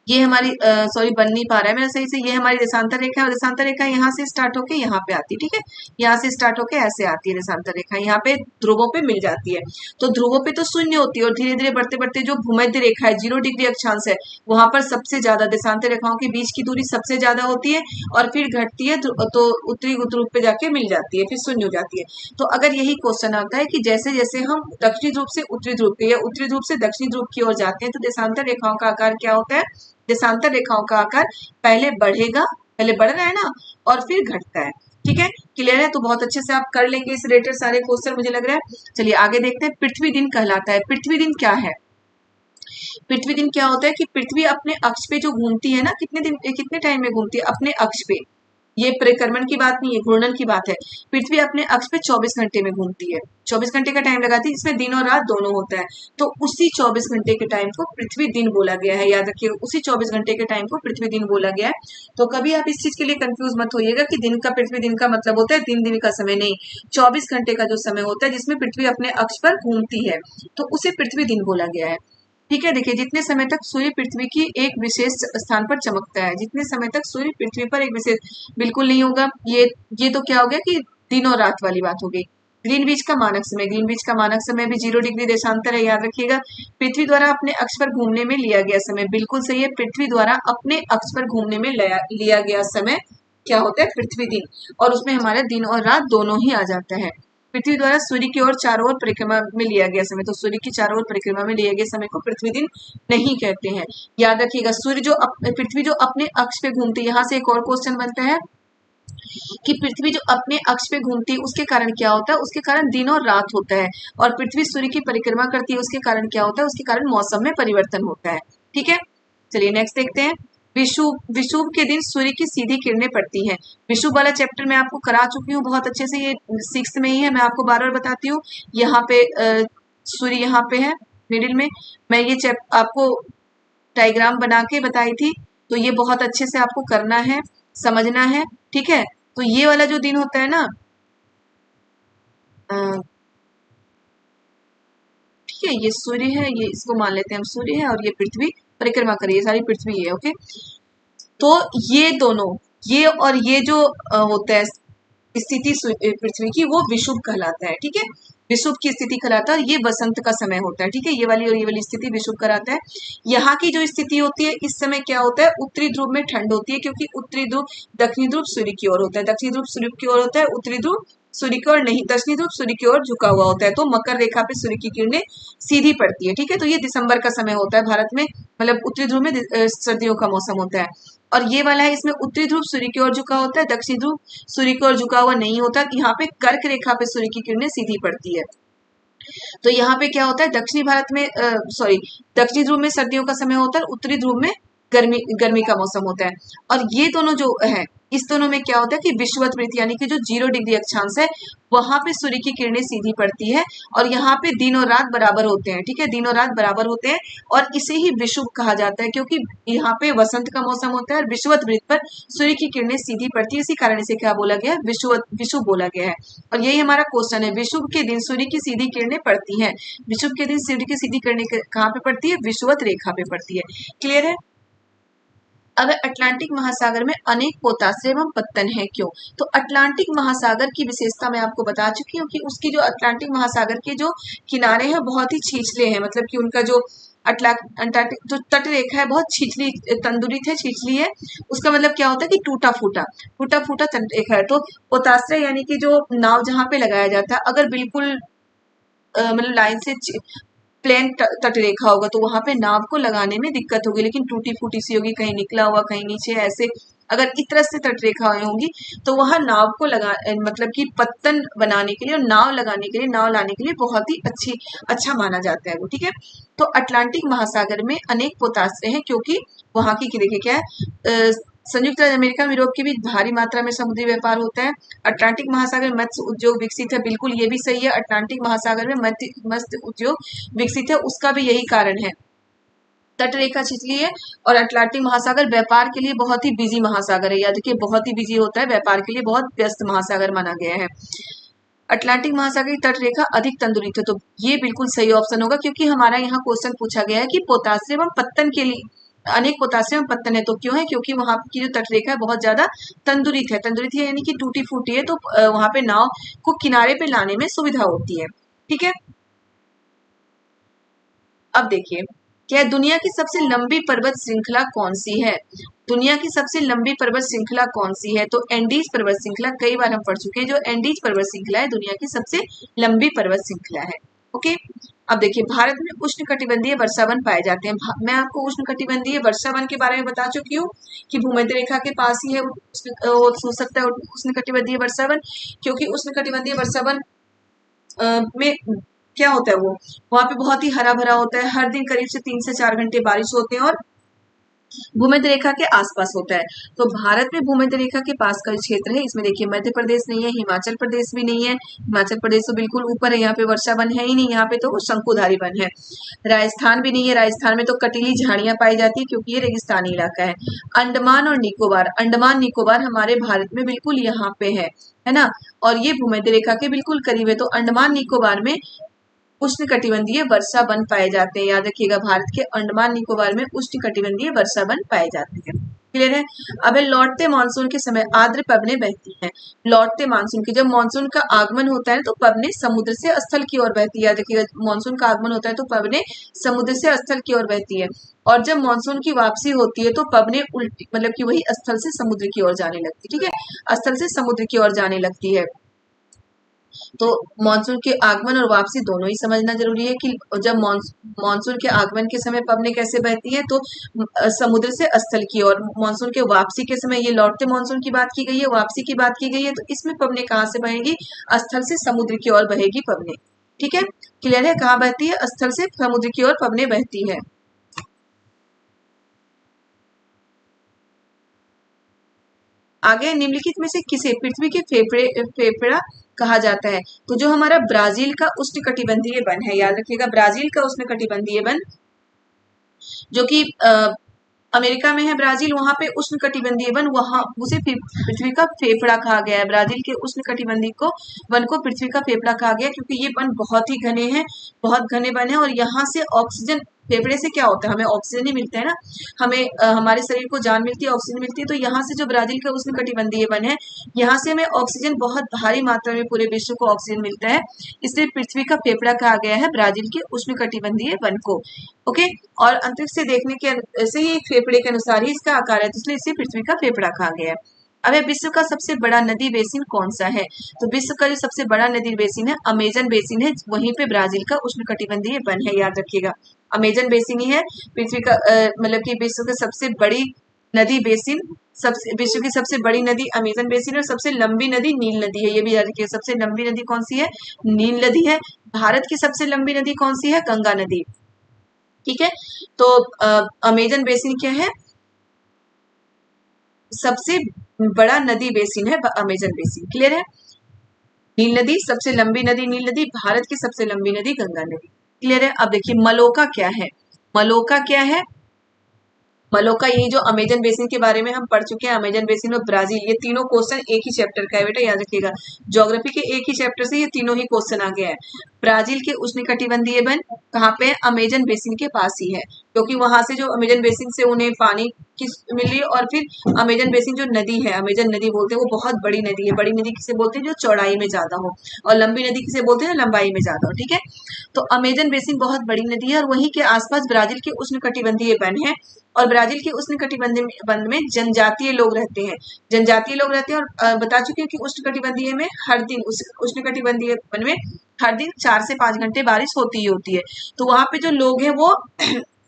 ये हमारी सॉरी, बन नहीं पा रहा है मेरा सही से। ये हमारी देशांतर रेखा है, और देशांतर रेखा यहाँ से स्टार्ट होके यहाँ पे आती है। ठीक है, यहाँ से स्टार्ट होके ऐसे आती है देशांतर रेखा, यहाँ पे ध्रुवों पे मिल जाती है। तो ध्रुवों पे तो शून्य होती है, और धीरे धीरे बढ़ते बढ़ते जो भूमध्य रेखा है, 0 डिग्री अक्षांश है, वहां पर सबसे ज्यादा देशांतर रेखाओं के बीच की दूरी सबसे ज्यादा होती है, और फिर घटती है, तो उत्तरी ध्रुव पे जाके मिल जाती है, फिर शून्य हो जाती है। तो अगर यही क्वेश्चन आता है कि जैसे जैसे हम दक्षिणी ध्रुव से उत्तरी ध्रुव पे या उत्तरी ध्रुव से दक्षिणी ध्रुव की ओर जाते हैं, तो देशांतर रेखाओं का आकार क्या होता है? देशांतर रेखाओं का आकार पहले बढ़ेगा, पहले बढ़ रहा है ना, और फिर घटता है। ठीक है, क्लियर है? तो बहुत अच्छे से आप कर लेंगे इस रिलेटेड सारे क्वेश्चन, मुझे लग रहा है। चलिए आगे देखते हैं। पृथ्वी दिन कहलाता है। पृथ्वी दिन क्या है? पृथ्वी दिन क्या होता है कि पृथ्वी अपने अक्ष पे जो घूमती है ना, कितने टाइम में घूमती है अपने अक्ष पे? ये परिक्रमण की बात नहीं है, घूर्णन की बात है। पृथ्वी अपने अक्ष पे 24 घंटे में घूमती है, 24 घंटे का टाइम लगाती है, जिसमें दिन और रात दोनों होता है। तो उसी 24 घंटे के टाइम को पृथ्वी दिन बोला गया है, याद रखिएगा, उसी 24 घंटे के टाइम को पृथ्वी दिन बोला गया है। तो कभी आप इस चीज के लिए कंफ्यूज मत होइएगा कि दिन का, पृथ्वी दिन का मतलब होता है दिन का समय, नहीं। 24 घंटे का जो समय होता है जिसमें पृथ्वी अपने अक्ष पर घूमती है, तो उसे पृथ्वी दिन बोला गया है। ठीक है, देखिए, जितने समय तक सूर्य पृथ्वी की एक विशेष स्थान पर चमकता है, जितने समय तक सूर्य पृथ्वी पर एक विशेष, बिल्कुल नहीं होगा ये तो क्या हो गया कि दिन और रात वाली बात हो गई। ग्रीनविच का मानक समय, ग्रीनविच का मानक समय भी 0 डिग्री देशांतर है, याद रखिएगा। पृथ्वी द्वारा अपने अक्ष पर घूमने में लिया गया समय, बिल्कुल सही है, पृथ्वी द्वारा अपने अक्ष पर घूमने में लिया गया समय क्या होता है? पृथ्वी दिन, और उसमें हमारा दिन और रात दोनों ही आ जाता है। पृथ्वी द्वारा सूर्य की ओर चारों ओर परिक्रमा में लिया गया समय, तो सूर्य की चारों ओर परिक्रमा में लिए गए समय को पृथ्वी दिन नहीं कहते हैं। याद रखिएगा, पृथ्वी जो अपने अक्ष पे घूमती है, यहाँ से एक और क्वेश्चन बनता है कि पृथ्वी जो अपने अक्ष पे घूमती है उसके कारण क्या होता है? उसके कारण दिन और रात होता है। और पृथ्वी सूर्य की परिक्रमा करती है, उसके कारण क्या होता है? उसके कारण मौसम में परिवर्तन होता है। ठीक है, चलिए नेक्स्ट देखते हैं। विषुव के दिन सूर्य की सीधी किरणें पड़ती हैं। विषुव वाला चैप्टर मैं आपको करा चुकी हूँ बहुत अच्छे से, ये 6th में ही है, मैं आपको बार बार बताती हूँ। यहाँ पे सूर्य यहाँ पे है मिडिल में, मैं ये आपको डायग्राम बना के बताई थी, तो ये बहुत अच्छे से आपको करना है, समझना है। ठीक है, तो ये वाला जो दिन होता है ना, ठीक है, ये सूर्य है, ये इसको मान लेते हैं हम सूर्य है, और ये पृथ्वी परिक्रमा करिए, सारी पृथ्वी है। ओके, तो ये दोनों, ये और ये जो होता है स्थिति पृथ्वी की, वो विषुव कहलाता है। ठीक है, विषुव की स्थिति कराता है, ये वसंत का समय होता है, ठीक है। ये वाली और ये वाली स्थिति विषुव कराता है। यहाँ की जो स्थिति होती है इस समय क्या होता है, उत्तरी ध्रुव में ठंड होती है, क्योंकि उत्तरी ध्रुव दक्षिणी ध्रुव सूर्य की ओर होता है, दक्षिणी ध्रुव सूर्य की ओर होता है, उत्तरी ध्रुव सूर्य की ओर नहीं, दक्षिणी ध्रुव सूर्य की ओर झुका हुआ होता है, तो मकर रेखा पे सूर्य की किरणें सीधी पड़ती है, ठीक है। तो ये दिसंबर का समय होता है भारत में, मतलब उत्तरी ध्रुव में सर्दियों का मौसम होता है। और ये वाला है, इसमें उत्तरी ध्रुव सूर्य की ओर झुका होता है, दक्षिणी ध्रुव सूर्य की ओर झुका हुआ नहीं होता। यहाँ पे कर्क रेखा पे सूर्य की किरणें सीधी पड़ती है। तो यहाँ पे क्या होता है, दक्षिणी भारत में दक्षिणी ध्रुव में सर्दियों का समय होता है, उत्तरी ध्रुव में गर्मी गर्मी का मौसम होता है। और ये दोनों जो है, इस दोनों में क्या होता है कि विषुवत वृत्त यानी कि जो 0 डिग्री अक्षांश है वहां पे सूर्य की किरणें सीधी पड़ती है, और यहाँ पे दिन और रात बराबर होते हैं, ठीक है, दिन और रात बराबर होते हैं, और इसे ही विषुव कहा जाता है, क्योंकि यहाँ पे वसंत का मौसम होता है और विषुवत वृत्त पर सूर्य की किरणें सीधी पड़ती है, इसी कारण इसे क्या बोला गया है, विषुव बोला गया है। और यही हमारा क्वेश्चन है, विषुव के दिन सूर्य की सीधी किरणें पड़ती हैं, विषुव के दिन सूर्य की सीधी किरणें कहाँ पे पड़ती है, विषुवत रेखा पे पड़ती है। क्लियर है। अब अटलांटिक महासागर में अनेक पोताश्रय एवं पत्तन है, क्यों? तो अटलांटिक महासागर की विशेषता मैं आपको बता चुकी हूँ कि उसकी जो अटलांटिक महासागर के जो किनारे हैं बहुत ही छिछले हैं, मतलब कि उनका जो अंटार्कटिक जो तट रेखा है बहुत छिछली तंदुरित है, छिछली है। उसका मतलब क्या होता है कि टूटा फूटा तट रेखा है। तो पोताश्रय यानी कि जो नाव जहां पे लगाया जाता है, अगर बिल्कुल मतलब लाइन से प्लेन तट रेखा होगा तो वहां पे नाव को लगाने में दिक्कत होगी, लेकिन टूटी फूटी सी होगी, कहीं निकला हुआ कहीं नीचे, ऐसे अगर इस तरह से तट रेखाएं होंगी तो वहां नाव को लगा मतलब कि पत्तन बनाने के लिए और नाव लगाने के लिए, नाव लाने के लिए बहुत ही अच्छा माना जाता है वो, ठीक है। तो अटलांटिक महासागर में अनेक पोताश्रय हैं, क्योंकि वहां की देखिए क्या है, संयुक्त राज्य अमेरिका में यूरोप के बीच भारी मात्रा में समुद्री व्यापार होता है। अटलांटिक महासागर में मत्स्य उद्योग विकसित है, बिल्कुल ये भी सही है, अटलांटिक महासागर में मत्स्य उद्योग विकसित है, उसका भी यही कारण है, तट रेखा छिछली है। और अटलांटिक महासागर व्यापार के लिए बहुत ही बिजी महासागर है, याद रखिए बहुत ही बिजी होता है, व्यापार के लिए बहुत व्यस्त महासागर माना गया है। अटलांटिक महासागर की तट रेखा अधिक तंदुरित है, तो ये बिल्कुल सही ऑप्शन होगा, क्योंकि हमारा यहाँ क्वेश्चन पूछा गया है कि पोताश्रय एवं पत्तन के लिए अनेक पोताश्रय एवं पत्तन है, तो क्यों है, क्योंकि वहां की जो तट रेखा है बहुत ज्यादा तंदुरित है यानी कि टूटी फूटी है, तो वहां पे नाव को किनारे पे लाने में सुविधा होती है, ठीक है। अब देखिए क्या है, दुनिया की सबसे लंबी पर्वत श्रृंखला कौन सी है? दुनिया की सबसे लंबी पर्वत श्रृंखला कौन सी है? तो एंडीज पर्वत श्रृंखला, कई बार हम पढ़ चुके हैं, जो एंडीज पर्वत श्रृंखला है दुनिया की सबसे लंबी पर्वत श्रृंखला है। ओके, अब देखिए भारत में उष्णकटिबंधीय वर्षावन पाए जाते हैं। मैं आपको उष्णकटिबंधीय वर्षावन के बारे में बता चुकी हूँ कि भूमध्य रेखा के पास ही है हो सकता है उष्णकटिबंधीय वर्षावन, क्योंकि उष्णकटिबंधीय वर्षावन में क्या होता है, वो वहां पे बहुत ही हरा भरा होता है, हर दिन करीब से 3 से 4 घंटे बारिश होते हैं और भूमध्य रेखा के आसपास होता है। तो भारत में भूमध्य रेखा के पास का क्षेत्र है, इसमें देखिए मध्य प्रदेश नहीं है, हिमाचल प्रदेश भी नहीं है, हिमाचल प्रदेश तो बिल्कुल ऊपर है, यहाँ पे वर्षा वन है ही नहीं, यहाँ पे तो शंकुधारी वन है। राजस्थान भी नहीं है, राजस्थान में तो कटीली झाड़ियां पाई जाती है क्योंकि ये रेगिस्तानी इलाका है। अंडमान और निकोबार, अंडमान निकोबार हमारे भारत में बिल्कुल यहाँ पे है ना, और ये भूमध्य रेखा के बिल्कुल करीब है। तो अंडमान निकोबार में उष्णकटिबंधीय वर्षा वन पाए जाते हैं, याद रखिएगा भारत के अंडमान निकोबार में उष्णकटिबंधीय वर्षा वन पाए जाते हैं। क्लियर है। अब लौटते मानसून के समय आर्द्र पवनें बहती हैं। लौटते मानसून के, जब मानसून का आगमन होता है तो पवनें समुद्र से स्थल की ओर बहती है, याद रखिएगा मानसून का आगमन होता है तो पवनें समुद्र से स्थल की ओर बहती है, और जब मानसून की वापसी होती है तो पवनें उल्टी मतलब कि वही स्थल से समुद्र की ओर जाने लगती है, ठीक है, स्थल से समुद्र की ओर जाने लगती है। तो मानसून के आगमन और वापसी दोनों ही समझना जरूरी है कि जब मानसून के आगमन के समय पवनें कैसे बहती हैं, तो समुद्र से स्थल की ओर, मानसून के वापसी के समय, ये लौटते मानसून की बात की गई है, वापसी की बात की गई है, तो इसमें पवनें कहाँ से बहेगी, स्थल से समुद्र की ओर बहेगी पवनें, ठीक है। क्लियर है, कहाँ बहती है, स्थल से समुद्र की ओर पवनें बहती है। आगे निम्नलिखित में से किसे पृथ्वी के फेफड़ा कहा जाता है? तो जो हमारा ब्राजील का उष्णकटिबंधीय वन है, याद रखिएगा ब्राजील का उष्णकटिबंधीय वन जो कि अमेरिका में है ब्राजील, वहां पे उष्णकटिबंधीय वन, वहां उसे पृथ्वी का फेफड़ा कहा गया है। ब्राजील के उष्णकटिबंधीय वन को पृथ्वी का फेफड़ा कहा गया, क्योंकि ये वन बहुत ही घने हैं, बहुत घने वन है, और यहाँ से ऑक्सीजन फेफड़े से क्या होता है, हमें ऑक्सीजन ही मिलता है ना, हमें हमारे शरीर को जान मिलती है, ऑक्सीजन मिलती है। तो यहाँ से जो ब्राजील का उष्णकटिबंधीय वन है, यहाँ से हमें ऑक्सीजन बहुत भारी मात्रा में पूरे विश्व को ऑक्सीजन मिलता है, इसलिए पृथ्वी का फेफड़ा कहा गया है ब्राजील के उष्णकटिबंधीय वन को। ओके, और अंतरिक्ष से देखने के से ही फेफड़े के अनुसार ही इसका आकार है, तो इसलिए इसे पृथ्वी का फेफड़ा कहा गया है। अब विश्व का सबसे बड़ा नदी बेसिन कौन सा है? तो विश्व का जो सबसे बड़ा नदी बेसिन है अमेजन बेसिन है, वहीं पे ब्राजील का उष्णकटिबंधीय वन है, याद रखिएगा। अमेजन बेसिन ही है पृथ्वी का मतलब कि विश्व की सबसे बड़ी नदी बेसिन, सबसे विश्व की सबसे बड़ी नदी अमेजन बेसिन, और सबसे लंबी नदी नील नदी है, ये भी याद रखिए। सबसे लंबी नदी कौन सी है? नील नदी है। भारत की सबसे लंबी नदी कौन सी है? गंगा नदी। ठीक है, तो अमेजन बेसिन क्या है? सबसे बड़ा नदी बेसिन है अमेजन बेसिन। क्लियर है? नील नदी सबसे लंबी नदी नील नदी, भारत की सबसे लंबी नदी गंगा नदी। क्लियर है? अब देखिए मलोका क्या है। मलोका क्या है? मलोका यही जो अमेजन बेसिन के बारे में हम पढ़ चुके हैं, अमेजन बेसिन और ब्राजील, ये तीनों क्वेश्चन एक ही चैप्टर का है बेटा, याद रखिएगा। ज्योग्राफी के एक ही चैप्टर से ये तीनों ही क्वेश्चन आ गया है। ब्राजील के उष्णकटिबंधीय वन कहाँ पे? अमेजन बेसिन के पास ही है, क्योंकि वहां से जो अमेजन बेसिन से उन्हें पानी की मिली, और फिर अमेजन बेसिन जो नदी है, अमेजन नदी बोलते हैं, वो बहुत बड़ी नदी है। बड़ी नदी किसे बोलते हैं? जो चौड़ाई में ज्यादा हो, और लंबी नदी किसे बोलते हैं? लंबाई में ज्यादा हो। ठीक है, तो अमेजन बेसिन बहुत बड़ी नदी है, और वहीं के आसपास ब्राजील के उष्णकटिबंधीय वन है, और ब्राजील के उष्णकटिबंधीय वन में जनजातीय लोग रहते हैं। जनजातीय लोग रहते हैं, और बता चुके हैं कि उष्णकटिबंधीय में हर दिन उष्णकटिबंधीय वन में हर दिन 4 से 5 घंटे बारिश होती ही होती है। तो वहां पे जो लोग हैं वो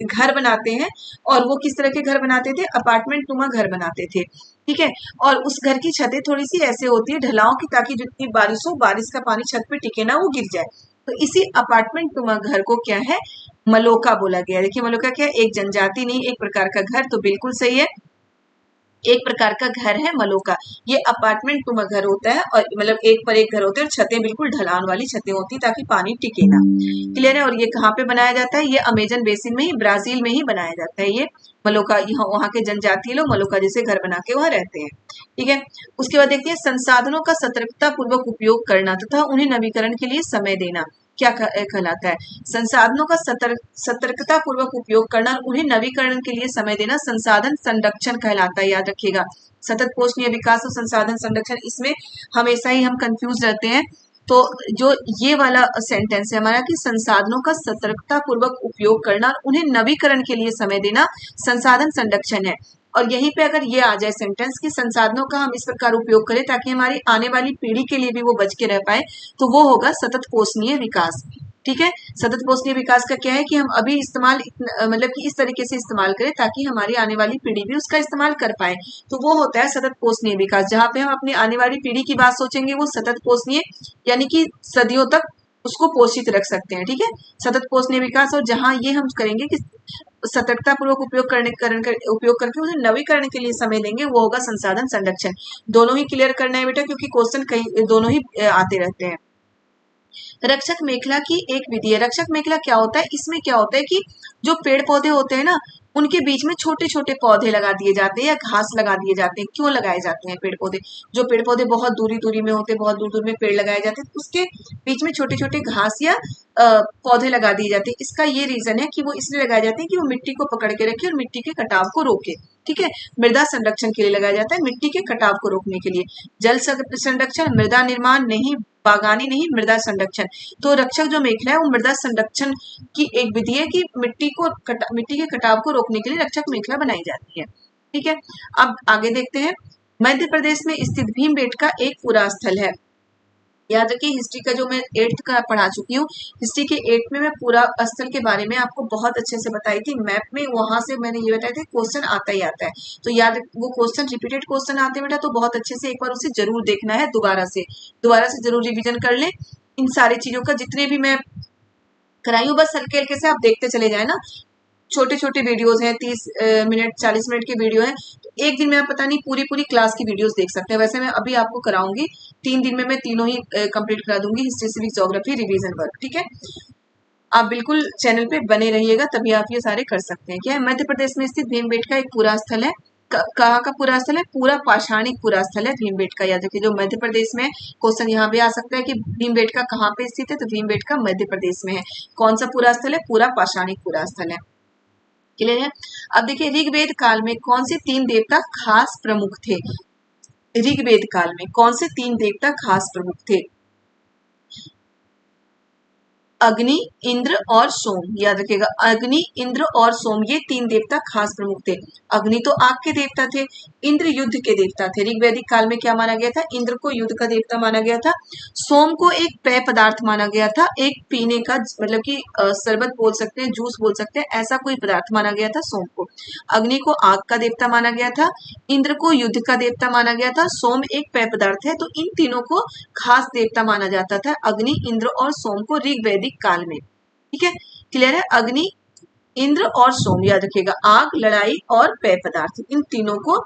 घर बनाते हैं, और वो किस तरह के घर बनाते थे? अपार्टमेंट नुमा घर बनाते थे। ठीक है, और उस घर की छतें थोड़ी सी ऐसे होती है ढलाव की, ताकि जितनी बारिश हो, बारिश का पानी छत पे टिके ना, वो गिर जाए। तो इसी अपार्टमेंट नुमा घर को क्या है? मलोका बोला गया। देखिए मलोका क्या है? एक जनजाति नहीं, एक प्रकार का घर। तो बिल्कुल सही है, एक प्रकार का घर है मलोका। ये अपार्टमेंट नुमा घर होता है, और मतलब एक पर एक घर होते हैं, और छतें बिल्कुल ढलान वाली छतें होती है, ताकि पानी टिके ना। क्लियर है? और ये कहाँ पे बनाया जाता है? ये अमेजन बेसिन में ही, ब्राजील में ही बनाया जाता है ये मलोका। यहाँ वहाँ के जनजातीय लोग मलोका जैसे घर बना के वहाँ रहते हैं। ठीक है, उसके बाद देखिए संसाधनों का सतर्कता पूर्वक उपयोग करना तथा उन्हें नवीकरण के लिए समय देना क्या कहलाता है? संसाधनों का सतर्कता पूर्वक उपयोग करना और उन्हें नवीकरण के लिए समय देना संसाधन संरक्षण कहलाता है, याद रखिएगा। सतत पोषणीय विकास और संसाधन संरक्षण, इसमें हमेशा ही हम कंफ्यूज रहते हैं। तो जो ये वाला सेंटेंस है हमारा कि संसाधनों का सतर्कता पूर्वक उपयोग करना और उन्हें नवीकरण के लिए समय देना संसाधन संरक्षण है। और यहीं पे अगर ये आ जाए सेंटेंस कि संसाधनों का हम इस प्रकार उपयोग करें ताकि हमारी आने वाली पीढ़ी के लिए भी वो बच के रह पाए, तो वो होगा सतत पोषणीय विकास। ठीक है, सतत पोषणीय विकास का क्या है कि हम अभी इस्तेमाल मतलब कि इस तरीके से इस्तेमाल करें ताकि हमारी आने वाली पीढ़ी भी उसका इस्तेमाल कर पाए, तो वो होता है सतत पोषणीय विकास। जहां पे हम अपनी आने वाली पीढ़ी की बात सोचेंगे वो सतत पोषणीय, यानी कि सदियों तक उसको पोषित रख सकते हैं। ठीक है, सतत पोषणीय विकास। और जहां ये हम करेंगे कि सतर्कता पूर्वक उपयोग करके उसे नवीकरण के लिए समय देंगे, वो होगा संसाधन संरक्षण। दोनों ही क्लियर करना है बेटा, क्योंकि क्वेश्चन कई दोनों ही आते रहते हैं। रक्षक मेखला की एक विधि है। रक्षक मेखला क्या होता है? इसमें क्या होता है कि जो पेड़ पौधे होते हैं ना, उनके बीच में छोटे छोटे पौधे लगा दिए जाते हैं या घास लगा दिए जाते हैं। क्यों लगाए जाते हैं पेड़ पौधे? जो पेड़ पौधे बहुत दूरी दूरी में होते हैं, बहुत दूर दूर में पेड़ लगाए जाते हैं, उसके बीच में छोटे छोटे घास या पौधे लगा दिए जाते हैं। इसका ये रीजन है कि वो इसलिए लगाए जाते हैं कि वो मिट्टी को पकड़ के रखे और मिट्टी के कटाव को रोके। ठीक है, मृदा संरक्षण के लिए लगाया जाता है, मिट्टी के कटाव को रोकने के लिए। जल संरक्षण, मृदा निर्माण नहीं, बागानी नहीं, मृदा संरक्षण। तो रक्षक जो मेखला है वो मृदा संरक्षण की एक विधि है कि मिट्टी के कटाव को रोकने के लिए रक्षक मेखला बनाई जाती है। ठीक है, अब आगे देखते हैं। मध्य प्रदेश में स्थित भीमबेटका एक पूरा स्थल है। याद रखिए हिस्ट्री का जो मैं 8th का पढ़ा चुकी हूँ, हिस्ट्री के 8th में मैं पूरा स्थल के बारे में आपको बहुत अच्छे से बताई थी मैप में, वहां से मैंने ये बताया था क्वेश्चन आता ही आता है। तो याद वो क्वेश्चन रिपीटेड क्वेश्चन आते हैं बेटा, तो बहुत अच्छे से एक बार उसे जरूर देखना है, दोबारा से जरूर रिविजन कर ले इन सारी चीजों का। जितने भी मैं कराई हूँ बस हल्के हल्के से आप देखते चले जाए ना। छोटे छोटे वीडियोस हैं, 30 मिनट 40 मिनट के वीडियो हैं, तो एक दिन में आप पता नहीं पूरी क्लास की वीडियोस देख सकते हैं। वैसे मैं अभी आपको कराऊंगी 3 दिन में, मैं तीनों ही कंप्लीट करा दूंगी, history civics geography revision work. ठीक है, आप बिल्कुल चैनल पे बने रहिएगा, तभी आप ये सारे कर सकते हैं। क्या है? मध्य प्रदेश में स्थित भीमबेटका एक पूरा स्थल है। कहाँ का पूरा स्थल है? पूरा पाषाणिक पूरा स्थल है भीमबेटका। याद रखिए जो मध्य प्रदेश में, क्वेश्चन यहाँ भी आ सकता है कि भीमबेटका कहाँ पे स्थित है, तो भीमबेटका मध्य प्रदेश में है। कौन सा पूरा स्थल है? पूरा पाषाणिक पूरा स्थल है। क्लियर है। अब देखिए ऋग्वेद काल में कौन से तीन देवता खास प्रमुख थे। ऋग्वेद काल में कौन से तीन देवता खास प्रमुख थे। अग्नि, इंद्र और सोम। याद रखिएगा अग्नि, इंद्र और सोम ये तीन देवता खास प्रमुख थे। अग्नि तो आग के देवता थे, इंद्र युद्ध के देवता थे। ऋग्वैदिक काल में क्या माना गया था, इंद्र को युद्ध का देवता माना गया था। सोम को एक पेय पदार्थ माना गया था, एक पीने का मतलब कि शरबत बोल सकते हैं, जूस बोल सकते हैं, ऐसा कोई पदार्थ माना गया था सोम को। अग्नि को आग का देवता माना गया था, इंद्र को युद्ध का देवता माना गया था, सोम एक पेय पदार्थ है। तो इन तीनों को खास देवता माना जाता था, अग्नि, इंद्र और सोम को ऋग्वैदिक काल में। ठीक है, क्लियर है। अग्नि, इंद्र और सोम, याद रखिएगा आग, लड़ाई और पेय पदार्थ, इन तीनों को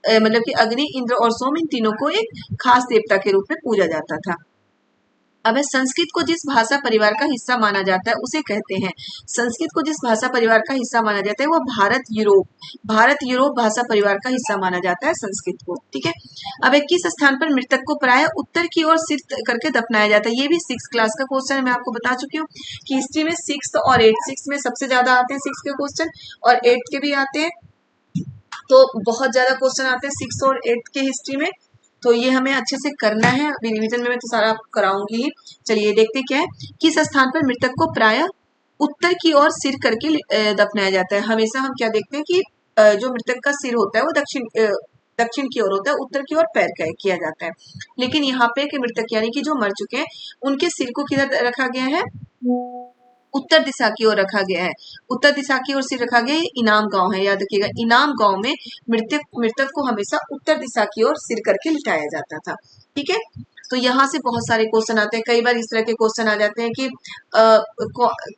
मतलब कि अग्नि, इंद्र और सोम इन तीनों को एक खास देवता के रूप में पूजा जाता था। अब संस्कृत को जिस भाषा परिवार का हिस्सा माना जाता है उसे कहते हैं, संस्कृत को जिस भाषा परिवार का हिस्सा माना जाता है वो भारत यूरोप भाषा परिवार का हिस्सा माना जाता है संस्कृत को। ठीक है। अब 21 स्थान पर मृतक को प्राय उत्तर की ओर सिर करके दफनाया जाता है। ये भी 6 क्लास का क्वेश्चन है, मैं आपको बता चुकी हूँ कि हिस्ट्री में 6 और 8, 6 में सबसे ज्यादा आते हैं 6 के क्वेश्चन और 8 के भी आते हैं। तो बहुत ज्यादा क्वेश्चन आते हैं 6 और 8 के हिस्ट्री में, तो ये हमें अच्छे से करना है। अभी रिवीजन में मैं तो सारा आपको कराऊंगी ही। चलिए देखते क्या है। किस स्थान पर मृतक को प्राय उत्तर की ओर सिर करके दफनाया जाता है। हमेशा हम क्या देखते हैं कि जो मृतक का सिर होता है वो दक्षिण की ओर होता है, उत्तर की ओर पैर किया जाता है। लेकिन यहाँ पे कि मृतक यानी कि जो मर चुके हैं उनके सिर को किधर रखा गया है, उत्तर दिशा की ओर रखा गया है। उत्तर दिशा की ओर सिर रखा गया है। इनाम गांव है, याद रखिएगा इनाम गांव में मृतक को हमेशा उत्तर दिशा की ओर सिर करके लिटाया जाता था। ठीक है। तो यहाँ से बहुत सारे क्वेश्चन आते हैं, कई बार इस तरह के क्वेश्चन आ जाते हैं कि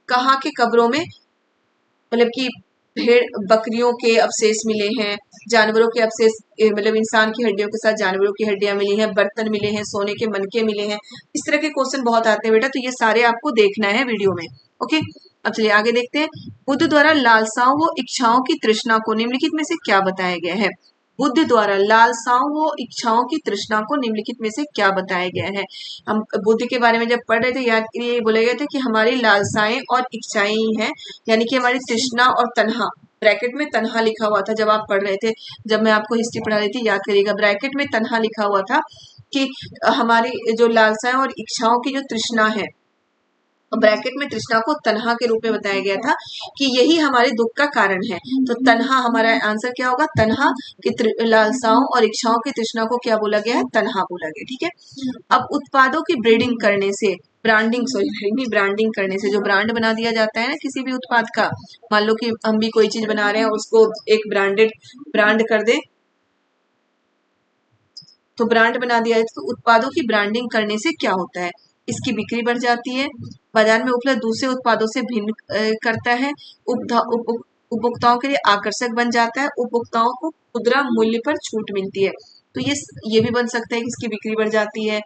कहाँ के कब्रों में मतलब कि भेड़ बकरियों के अवशेष मिले हैं, जानवरों के अवशेष मतलब इंसान की हड्डियों के साथ जानवरों की हड्डियां मिली हैं, बर्तन मिले हैं, सोने के मनके मिले हैं। इस तरह के क्वेश्चन बहुत आते हैं बेटा, तो ये सारे आपको देखना है वीडियो में। ओके, अब चलिए आगे देखते हैं। बुद्ध द्वारा लालसाओं व इच्छाओं की तृष्णा को निम्नलिखित में से क्या बताया गया है। बुद्ध द्वारा लालसाओं व इच्छाओं की तृष्णा को निम्नलिखित में से क्या बताया गया है। हम बुद्ध के बारे में जब पढ़ रहे थे याद ये बोला गया था कि हमारी लालसाएं और इच्छाएं ही हैं, यानी कि हमारी तृष्णा और तन्हा, ब्रैकेट में तन्हा लिखा हुआ था जब आप पढ़ रहे थे, जब मैं आपको हिस्ट्री पढ़ा रही थी, याद करिएगा ब्रैकेट में तन्हा लिखा हुआ था कि हमारी जो लालसाएं और इच्छाओं की जो तृष्णा है, ब्रैकेट में तृष्णा को तन्हा के रूप में बताया गया था कि यही हमारे दुख का कारण है। तो तन्हा हमारा आंसर क्या होगा, तन्हा की लालसाओं और इच्छाओं की तृष्णा को क्या बोला गया है, तन्हा बोला गया। ठीक है। अब उत्पादों की ब्रीडिंग करने से, ब्रांडिंग करने से जो ब्रांड बना दिया जाता है ना किसी भी उत्पाद का, मान लो कि हम भी कोई चीज बना रहे हैं उसको एक ब्रांड कर दे, तो ब्रांड बना दिया है। तो उत्पादों की ब्रांडिंग करने से क्या होता है, इसकी बिक्री बढ़ जाती है, बाजार में उपलब्ध दूसरे उत्पादों से भिन्न करता है, उपभोक्ताओं के लिए आकर्षक बन जाता है, उपभोक्ताओं को खुदरा मूल्य पर छूट मिलती है। तो ये भी बन सकता है कि इसकी बिक्री बढ़ जाती है,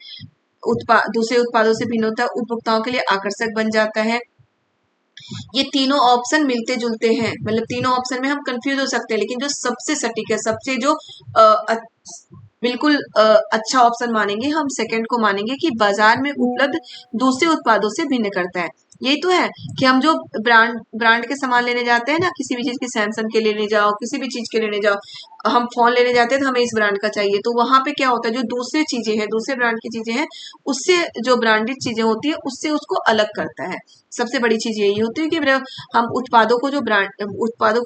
दूसरे उत्पादों से भिन्न होता है, उपभोक्ताओं के लिए आकर्षक बन जाता है। ये तीनों ऑप्शन मिलते जुलते हैं, मतलब तीनों ऑप्शन में हम कंफ्यूज हो सकते हैं, लेकिन जो सबसे सटीक है, सबसे जो बिल्कुल अच्छा ऑप्शन मानेंगे हम, सेकंड को मानेंगे कि बाजार में उपलब्ध दूसरे उत्पादों से भिन्न करता है। यही तो है कि हम जो ब्रांड के सामान लेने जाते हैं ना, किसी भी चीज की, सैमसंग के लेने जाओ, किसी भी चीज के लेने जाओ, हम फोन लेने जाते हैं तो हमें इस ब्रांड का चाहिए, तो वहां पे क्या होता है, जो दूसरी चीजें हैं, दूसरे ब्रांड की चीजें हैं, उससे जो ब्रांडेड चीजें होती है उससे उसको अलग करता है। सबसे बड़ी चीज यही होती है कि हम उत्पादों की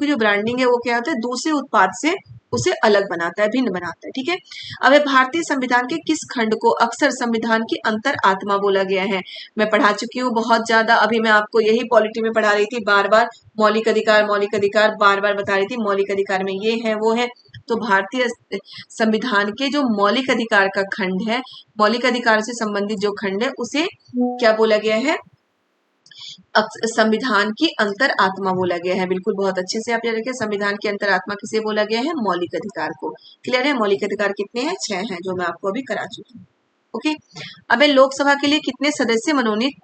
जो ब्रांडिंग है वो क्या होता है, दूसरे उत्पाद से उसे अलग बनाता है, भिन्न बनाता है। ठीक है। अब भारतीय संविधान के किस खंड को अक्सर संविधान की अंतर आत्मा बोला गया है। मैं पढ़ा चुकी हूँ बहुत ज्यादा, अभी मैं आपको यही पॉलिटी में पढ़ा रही थी, बार बार मौलिक अधिकार बार बार बता रही थी, मौलिक अधिकार में ये है वो है। तो भारतीय संविधान के जो मौलिक अधिकार का खंड है, मौलिक अधिकार से संबंधित जो खंड है उसे क्या बोला गया है, संविधान की अंतर आत्मा बोला गया है। बिल्कुल बहुत अच्छे से आप याद रखिए, संविधान की अंतर आत्मा किसे बोला गया है, मौलिक अधिकार को। क्लियर है। मौलिक अधिकार कितने हैं, 6 हैं, जो मैं आपको अभी करा चुकी हूँ। ओके। अब लोकसभा के लिए कितने सदस्य मनोनीत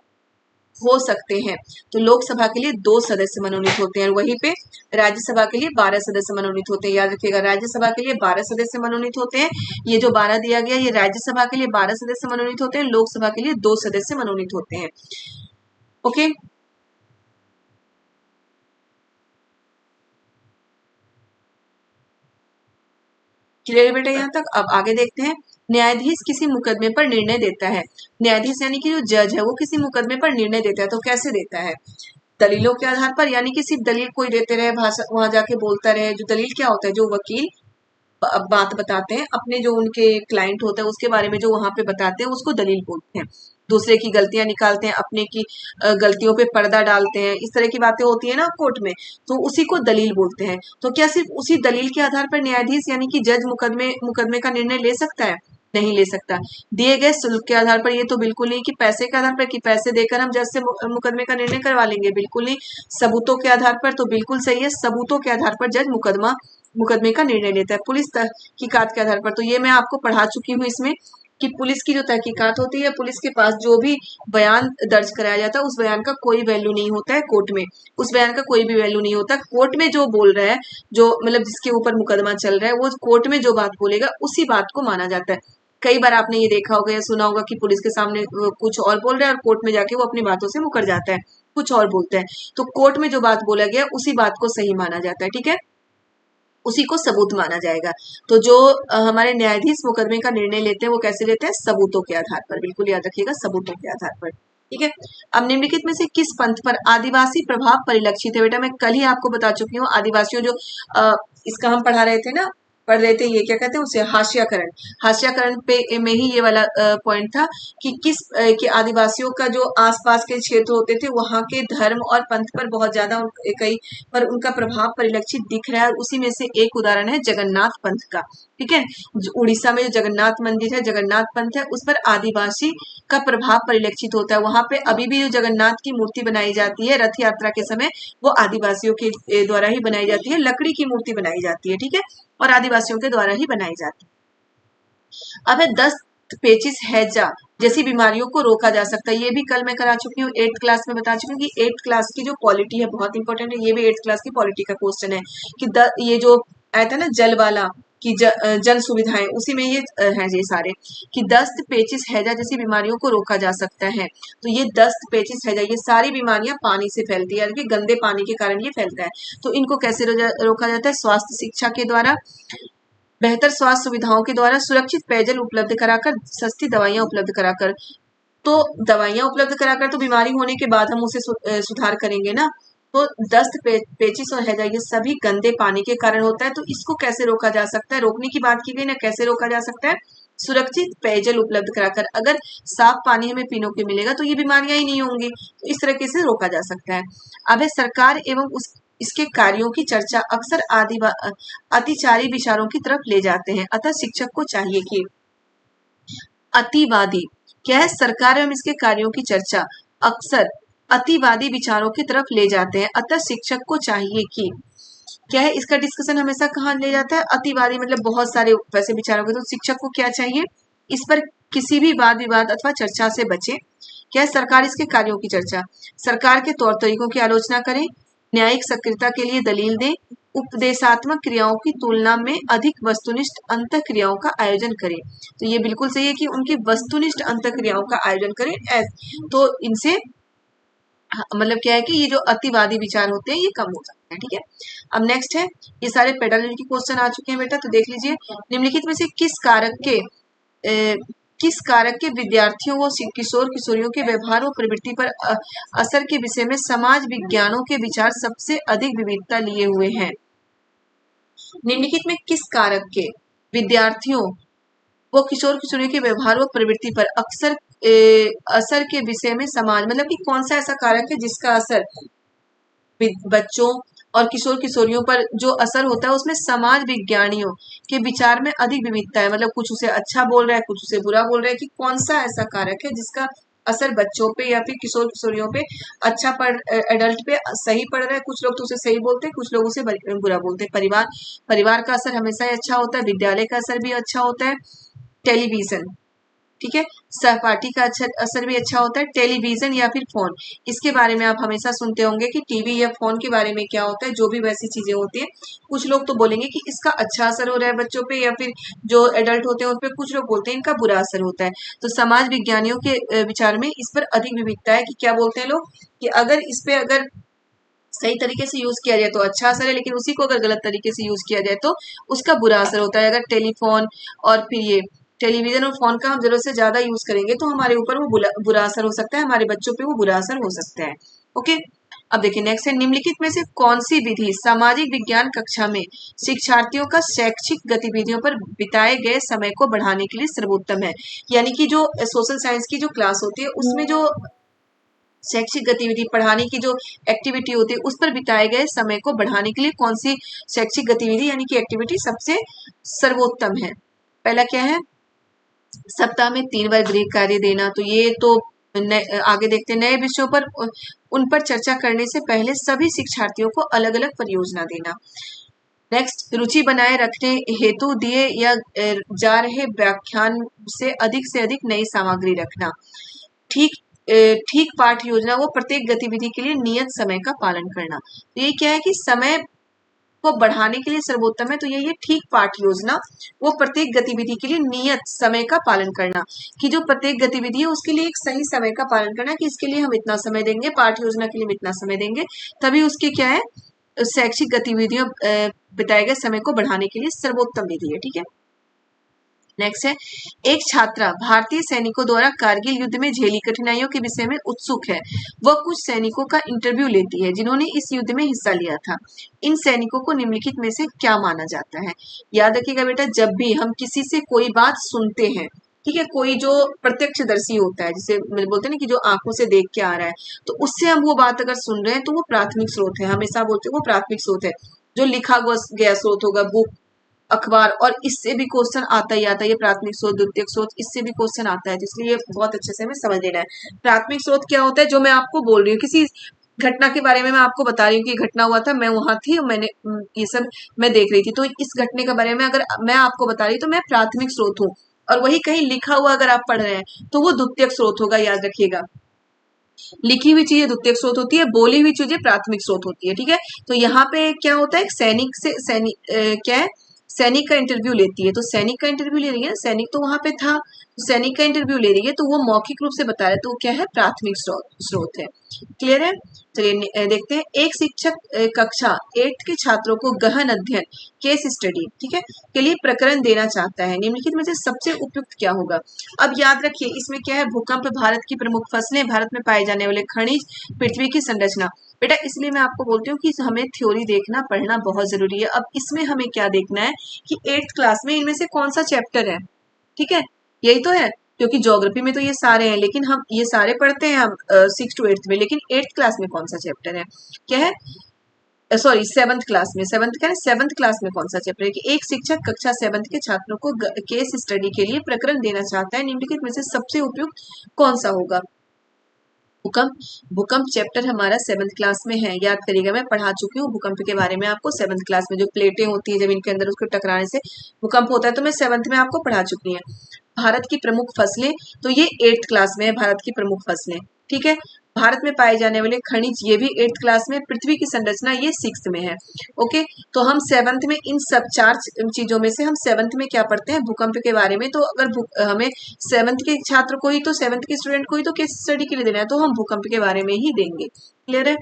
हो सकते हैं, तो लोकसभा के लिए 2 सदस्य मनोनीत होते हैं, वहीं पे राज्यसभा के लिए 12 सदस्य मनोनीत होते हैं। याद रखिएगा राज्यसभा के लिए 12 सदस्य मनोनीत होते हैं। ये जो 12 दिया गया, ये राज्यसभा के लिए 12 सदस्य मनोनीत होते हैं, लोकसभा के लिए 2 सदस्य मनोनीत होते हैं। ओके। क्लियर है बेटा यहाँ तक? अब आगे देखते हैं। न्यायाधीश किसी मुकदमे पर निर्णय देता है। न्यायाधीश यानी कि जो जज है वो किसी मुकदमे पर निर्णय देता है, तो कैसे देता है? दलीलों के आधार पर, यानी कि सिर्फ दलील कोई देते रहे, भाषा वहां जाके बोलता रहे। जो दलील क्या होता है? जो वकील बात बताते हैं अपने, जो उनके क्लाइंट होता है उसके बारे में जो वहां पे बताते हैं उसको दलील बोलते हैं। दूसरे की गलतियां निकालते हैं, अपने की गलतियों पे पर्दा डालते हैं, इस तरह की बातें होती है ना कोर्ट में, तो उसी को दलील बोलते हैं। तो क्या सिर्फ उसी दलील के आधार पर न्यायाधीश यानी कि जज मुकदमे का निर्णय ले सकता है? नहीं ले सकता। दिए गए शुल्क के आधार पर, ये तो बिल्कुल नहीं कि पैसे के आधार पर, कि पैसे देकर हम जज से मुकदमे का निर्णय करवा लेंगे, बिल्कुल नहीं। सबूतों के आधार पर, तो बिल्कुल सही है, सबूतों के आधार पर जज मुकदमे का निर्णय लेता है। पुलिस तहकीकात के आधार पर, तो ये मैं आपको पढ़ा चुकी हूँ इसमें, कि पुलिस की जो तहकीकात होती है, पुलिस के पास जो भी बयान दर्ज कराया जाता है उस बयान का कोई वैल्यू नहीं होता है कोर्ट में। उस बयान का कोई भी वैल्यू नहीं होता। कोर्ट में जो बोल रहा है, जो मतलब जिसके ऊपर मुकदमा चल रहा है, वो कोर्ट में जो बात बोलेगा उसी बात को माना जाता है। कई बार आपने ये देखा होगा या सुना होगा कि पुलिस के सामने कुछ और बोल रहा है और कोर्ट में जाके वो अपनी बातों से मुकर जाता है, कुछ और बोलता है। तो कोर्ट में जो बात बोला गया उसी बात को सही माना जाता है, ठीक है, उसी को सबूत माना जाएगा। तो जो हमारे न्यायाधीश मुकदमे का निर्णय लेते हैं वो कैसे लेते हैं? सबूतों के आधार पर, बिल्कुल याद रखिएगा, सबूतों के आधार पर, ठीक है। अब निम्नलिखित में से किस पंथ पर आदिवासी प्रभाव परिलक्षित है? बेटा मैं कल ही आपको बता चुकी हूँ, आदिवासियों जो इसका हम पढ़ा रहे थे ना, पढ़ रहे थे, ये क्या कहते हैं उसे, हाशियाकरण। हाशियाकरण पे में ही ये वाला पॉइंट था कि कि आदिवासियों का जो आसपास के क्षेत्र होते थे वहां के धर्म और पंथ पर बहुत ज्यादा कई पर उनका प्रभाव परिलक्षित दिख रहा है। और उसी में से एक उदाहरण है जगन्नाथ पंथ का, ठीक है। उड़ीसा में जो जगन्नाथ मंदिर है, जगन्नाथ पंथ है, उस पर आदिवासी का प्रभाव परिलक्षित होता है। वहां पे अभी भी जो जगन्नाथ की मूर्ति बनाई जाती है रथ यात्रा के समय, वो आदिवासियों के द्वारा ही बनाई जाती है, लकड़ी की मूर्ति बनाई जाती है, ठीक है, और आदिवासियों के द्वारा ही बनाई जाती है। अब है दस्त, पेचिस, हैजा जैसी बीमारियों को रोका जा सकता है। ये भी कल मैं करा चुकी हूँ, 8th क्लास में बता चुकी हूँ कि 8th क्लास की जो पॉलिटी है बहुत इंपॉर्टेंट है। ये भी 8th क्लास की पॉलिटी का क्वेश्चन है कि ये जो आया था ना जल वाला, कि जन सुविधाएं, उसी में ये है ये सारे, कि दस्त, पेचिस, हैजा जैसी बीमारियों को रोका जा सकता है। तो ये दस्त, पेचिस, हैजा ये सारी बीमारियां पानी से फैलती है, यानी कि गंदे पानी के कारण ये फैलता है। तो इनको कैसे रोका जाता है? स्वास्थ्य शिक्षा के द्वारा, बेहतर स्वास्थ्य सुविधाओं के द्वारा, सुरक्षित पेयजल उपलब्ध कराकर, सस्ती दवाइयां उपलब्ध कराकर। तो दवाइयां उपलब्ध कराकर तो बीमारी होने के बाद हम उसे सुधार करेंगे ना। तो दस्त, पेचिस और हैजा ये सभी गंदे पानी के कारण होता है। तो इसको कैसे रोका जा सकता है? रोकने की बात की गई ना, कैसे रोका जा सकता है? सुरक्षित पेयजल उपलब्ध कराकर। अगर साफ पानी हमें पीने को मिलेगा तो ये बीमारियां ही नहीं होंगी। तो इस तरीके से रोका जा सकता है। अब है सरकार एवं इसके कार्यों की चर्चा अक्सर अतिचारी विचारों की तरफ ले जाते हैं, अतः शिक्षक को चाहिए कि अतिवादी, क्या है? सरकार एवं इसके कार्यों की चर्चा अक्सर अतिवादी विचारों की तरफ ले जाते हैं, अतः शिक्षक को चाहिए कि, क्या है? इसका डिस्कशन हमेशा कहाँ ले जाता है? अतिवादी मतलब बहुत सारे वैसे विचारों के। तो शिक्षक को क्या चाहिए? इस पर किसी भी वाद विवाद अथवा चर्चा से बचे। क्या है? सरकार इसके कार्यों की चर्चा, सरकार के तौर तरीकों की आलोचना करे, न्यायिक सक्रियता के लिए दलील दें, उपदेशात्मक क्रियाओं की तुलना में अधिक वस्तुनिष्ठ अंत क्रियाओं का आयोजन करें। तो ये बिल्कुल सही है कि उनकी वस्तुनिष्ठ अंत क्रियाओं का आयोजन करें। तो इनसे मतलब क्या है कि ये जो अतिवादी विचार होते हैं ये कम हो सकते हैं, ठीक है। अब नेक्स्ट है, ये सारे पेडागोजी के क्वेश्चन आ चुके हैं बेटा, तो देख लीजिए। निम्नलिखित में से किस कारक के विद्यार्थियों व किशोर किशोरियों के व्यवहार व प्रवृत्ति पर असर के विषय में समाज विज्ञानों के विचार सबसे अधिक विविधता लिए हुए हैं? निम्नलिखित में किस कारक के विद्यार्थियों वो किशोर किशोरियों के व्यवहार व प्रवृत्ति पर अक्सर असर के विषय में समाज, मतलब कि कौन सा ऐसा कारक है जिसका असर बच्चों और किशोर किशोरियों पर जो असर होता है उसमें समाज विज्ञानियों के विचार में अधिक विविधता है। मतलब कुछ उसे अच्छा बोल रहा है, कुछ उसे बुरा बोल रहा है, कि कौन सा ऐसा कारक है जिसका असर बच्चों पे या फिर किशोर किशोरियों पे अच्छा पड़, एडल्ट पे सही पड़ रहा है। कुछ लोग तो उसे सही बोलते हैं, कुछ लोग उसे बुरा बोलते हैं। परिवार का असर हमेशा ही अच्छा होता है, विद्यालय का असर भी अच्छा होता है, टेलीविजन, ठीक है, सहपाठी का अच्छा असर भी अच्छा होता है, टेलीविजन या फिर फोन। इसके बारे में आप हमेशा सुनते होंगे कि टीवी या फोन के बारे में क्या होता है, जो भी वैसी चीजें होती है। कुछ लोग तो बोलेंगे कि इसका अच्छा असर हो रहा है बच्चों पे, या फिर जो एडल्ट होते हैं उन पे कुछ लोग बोलते हैं इनका बुरा असर होता है। तो समाज विज्ञानियों के विचार में इस पर अधिक विविधता है कि क्या बोलते हैं लोग, कि अगर इस पे अगर सही तरीके से यूज किया जाए तो अच्छा असर है, लेकिन उसी को अगर गलत तरीके से यूज किया जाए तो उसका बुरा असर होता है। अगर टेलीफोन और फिर ये टेलीविजन और फोन का हम जरूरत से ज्यादा यूज करेंगे तो हमारे ऊपर वो बुरा असर हो सकता है, हमारे बच्चों पे वो बुरा असर हो सकता है। ओके, अब देखिए नेक्स्ट है, निम्नलिखित में से कौन सी विधि सामाजिक विज्ञान कक्षा में शिक्षार्थियों का शैक्षिक गतिविधियों पर बिताए गए समय को बढ़ाने के लिए सर्वोत्तम है। यानी कि जो सोशल साइंस की जो क्लास होती है उसमें जो शैक्षिक गतिविधि पढ़ाने की जो एक्टिविटी होती है उस पर बिताए गए समय को बढ़ाने के लिए कौन सी शैक्षिक गतिविधि यानी कि एक्टिविटी सबसे सर्वोत्तम है। पहला क्या है, सप्ताह में 3 बार गृह कार्य देना। तो ये तो आगे देखते हैं, नए विषयों पर उन पर चर्चा करने से पहले सभी शिक्षार्थियों को अलग अलग परियोजना देना। नेक्स्ट, रुचि बनाए रखने हेतु दिए या जा रहे व्याख्यान से अधिक नई सामग्री रखना। ठीक ठीक पाठ योजना वो प्रत्येक गतिविधि के लिए नियत समय का पालन करना। तो ये क्या है कि समय को बढ़ाने के लिए सर्वोत्तम है, तो ये ठीक पाठ योजना वो प्रत्येक गतिविधि के लिए नियत समय का पालन करना, कि जो प्रत्येक गतिविधि है उसके लिए एक सही समय का पालन करना कि इसके लिए हम इतना समय देंगे, पाठ योजना के लिए हम इतना समय देंगे, तभी उसके क्या है शैक्षिक गतिविधियों बिताए गए समय को बढ़ाने के लिए सर्वोत्तम विधि है। ठीक है, नेक्स्ट है, एक छात्रा भारतीय सैनिकों द्वारा कारगिल युद्ध में झेली कठिनाइयों के विषय में उत्सुक है। वह कुछ सैनिकों का इंटरव्यू लेती है जिन्होंने इस युद्ध में हिस्सा लिया था। इन सैनिकों को निम्नलिखित में से क्या माना जाता है। याद रखिएगा बेटा, जब भी हम किसी से कोई बात सुनते हैं, ठीक है, कोई जो प्रत्यक्षदर्शी होता है, जिसे बोलते हैं ना कि जो आंखों से देख के आ रहा है, तो उससे हम वो बात अगर सुन रहे हैं तो वो प्राथमिक स्रोत है। हमेशा बोलते हैं वो प्राथमिक स्रोत है। जो लिखा गया स्रोत होगा, बुक, अखबार, और इससे भी क्वेश्चन आता ही आता है, ये प्राथमिक स्रोत, द्वितीयक स्रोत, इससे भी क्वेश्चन आता है, तो इसलिए बहुत अच्छे से हमें समझ लेना है। प्राथमिक स्रोत क्या होता है, जो मैं आपको बोल रही हूँ, किसी घटना के बारे में मैं आपको बता रही हूँ कि घटना हुआ था, मैं वहां थी, मैंने ये सब मैं देख रही थी, तो इस घटने के बारे में अगर मैं आपको बता रही हूँ तो मैं प्राथमिक स्रोत हूँ। और वही कहीं लिखा हुआ अगर आप पढ़ रहे हैं तो वो द्वितीयक स्रोत होगा, याद रखिएगा। लिखी हुई चीजें द्वितीयक स्रोत होती है, बोली हुई चीजें प्राथमिक स्रोत होती है। ठीक है, तो यहाँ पे क्या होता है, सैनिक से क्या है, सैनिक का इंटरव्यू लेती है, तो सैनिक का इंटरव्यू ले रही है, सैनिक तो वहां पे था, तो सैनिक का इंटरव्यू ले रही है, तो वो मौखिक रूप से बता रहा है, तो वो क्या है, प्राथमिक स्रोत है। क्लियर है, चलिए देखते हैं। एक शिक्षक कक्षा 8 के छात्रों को गहन अध्ययन, केस स्टडी, ठीक है, के लिए प्रकरण देना चाहता है। निम्नलिखित में से सबसे उपयुक्त क्या होगा। अब याद रखिए इसमें क्या है, भूकंप, भारत की प्रमुख फसलें, भारत में पाए जाने वाले खनिज, पृथ्वी की संरचना। बेटा इसलिए मैं आपको बोलती हूँ कि हमें थ्योरी देखना पढ़ना बहुत जरूरी है। अब इसमें हमें क्या देखना है कि 8th क्लास में इनमें से कौन सा चैप्टर है। ठीक है, यही तो है, क्योंकि ज्योग्राफी में तो ये सारे हैं, लेकिन हम ये सारे पढ़ते हैं हम 6 to 8th में, लेकिन 8th क्लास में कौन सा चैप्टर है, क्या है, सॉरी 7th क्लास में, 7th क्या है, 7th क्लास में कौन सा चैप्टर है कि एक शिक्षक कक्षा 7th के छात्रों को केस स्टडी के लिए प्रकरण देना चाहता है। निम्नलिखित में से सबसे उपयुक्त कौन सा होगा। भूकंप, भूकंप चैप्टर हमारा 7th क्लास में है, याद करिएगा, मैं पढ़ा चुकी हूँ भूकंप के बारे में आपको 7th क्लास में। जो प्लेटें होती है जमीन के अंदर उसको टकराने से भूकंप होता है, तो मैं 7th में आपको पढ़ा चुकी है। भारत की प्रमुख फसलें, तो ये 8th क्लास में है, भारत की प्रमुख फसलें। ठीक है, भारत में पाए जाने वाले खनिज, ये भी 8th क्लास में। पृथ्वी की संरचना, ये 6th में है। ओके, तो हम 7th में इन सब 4 चीजों में से हम 7th में क्या पढ़ते हैं, भूकंप के बारे में। तो अगर हमें 7th के छात्र को ही, तो 7th के स्टूडेंट को ही तो केस स्टडी के लिए देना है, तो हम भूकंप के बारे में ही देंगे। क्लियर है,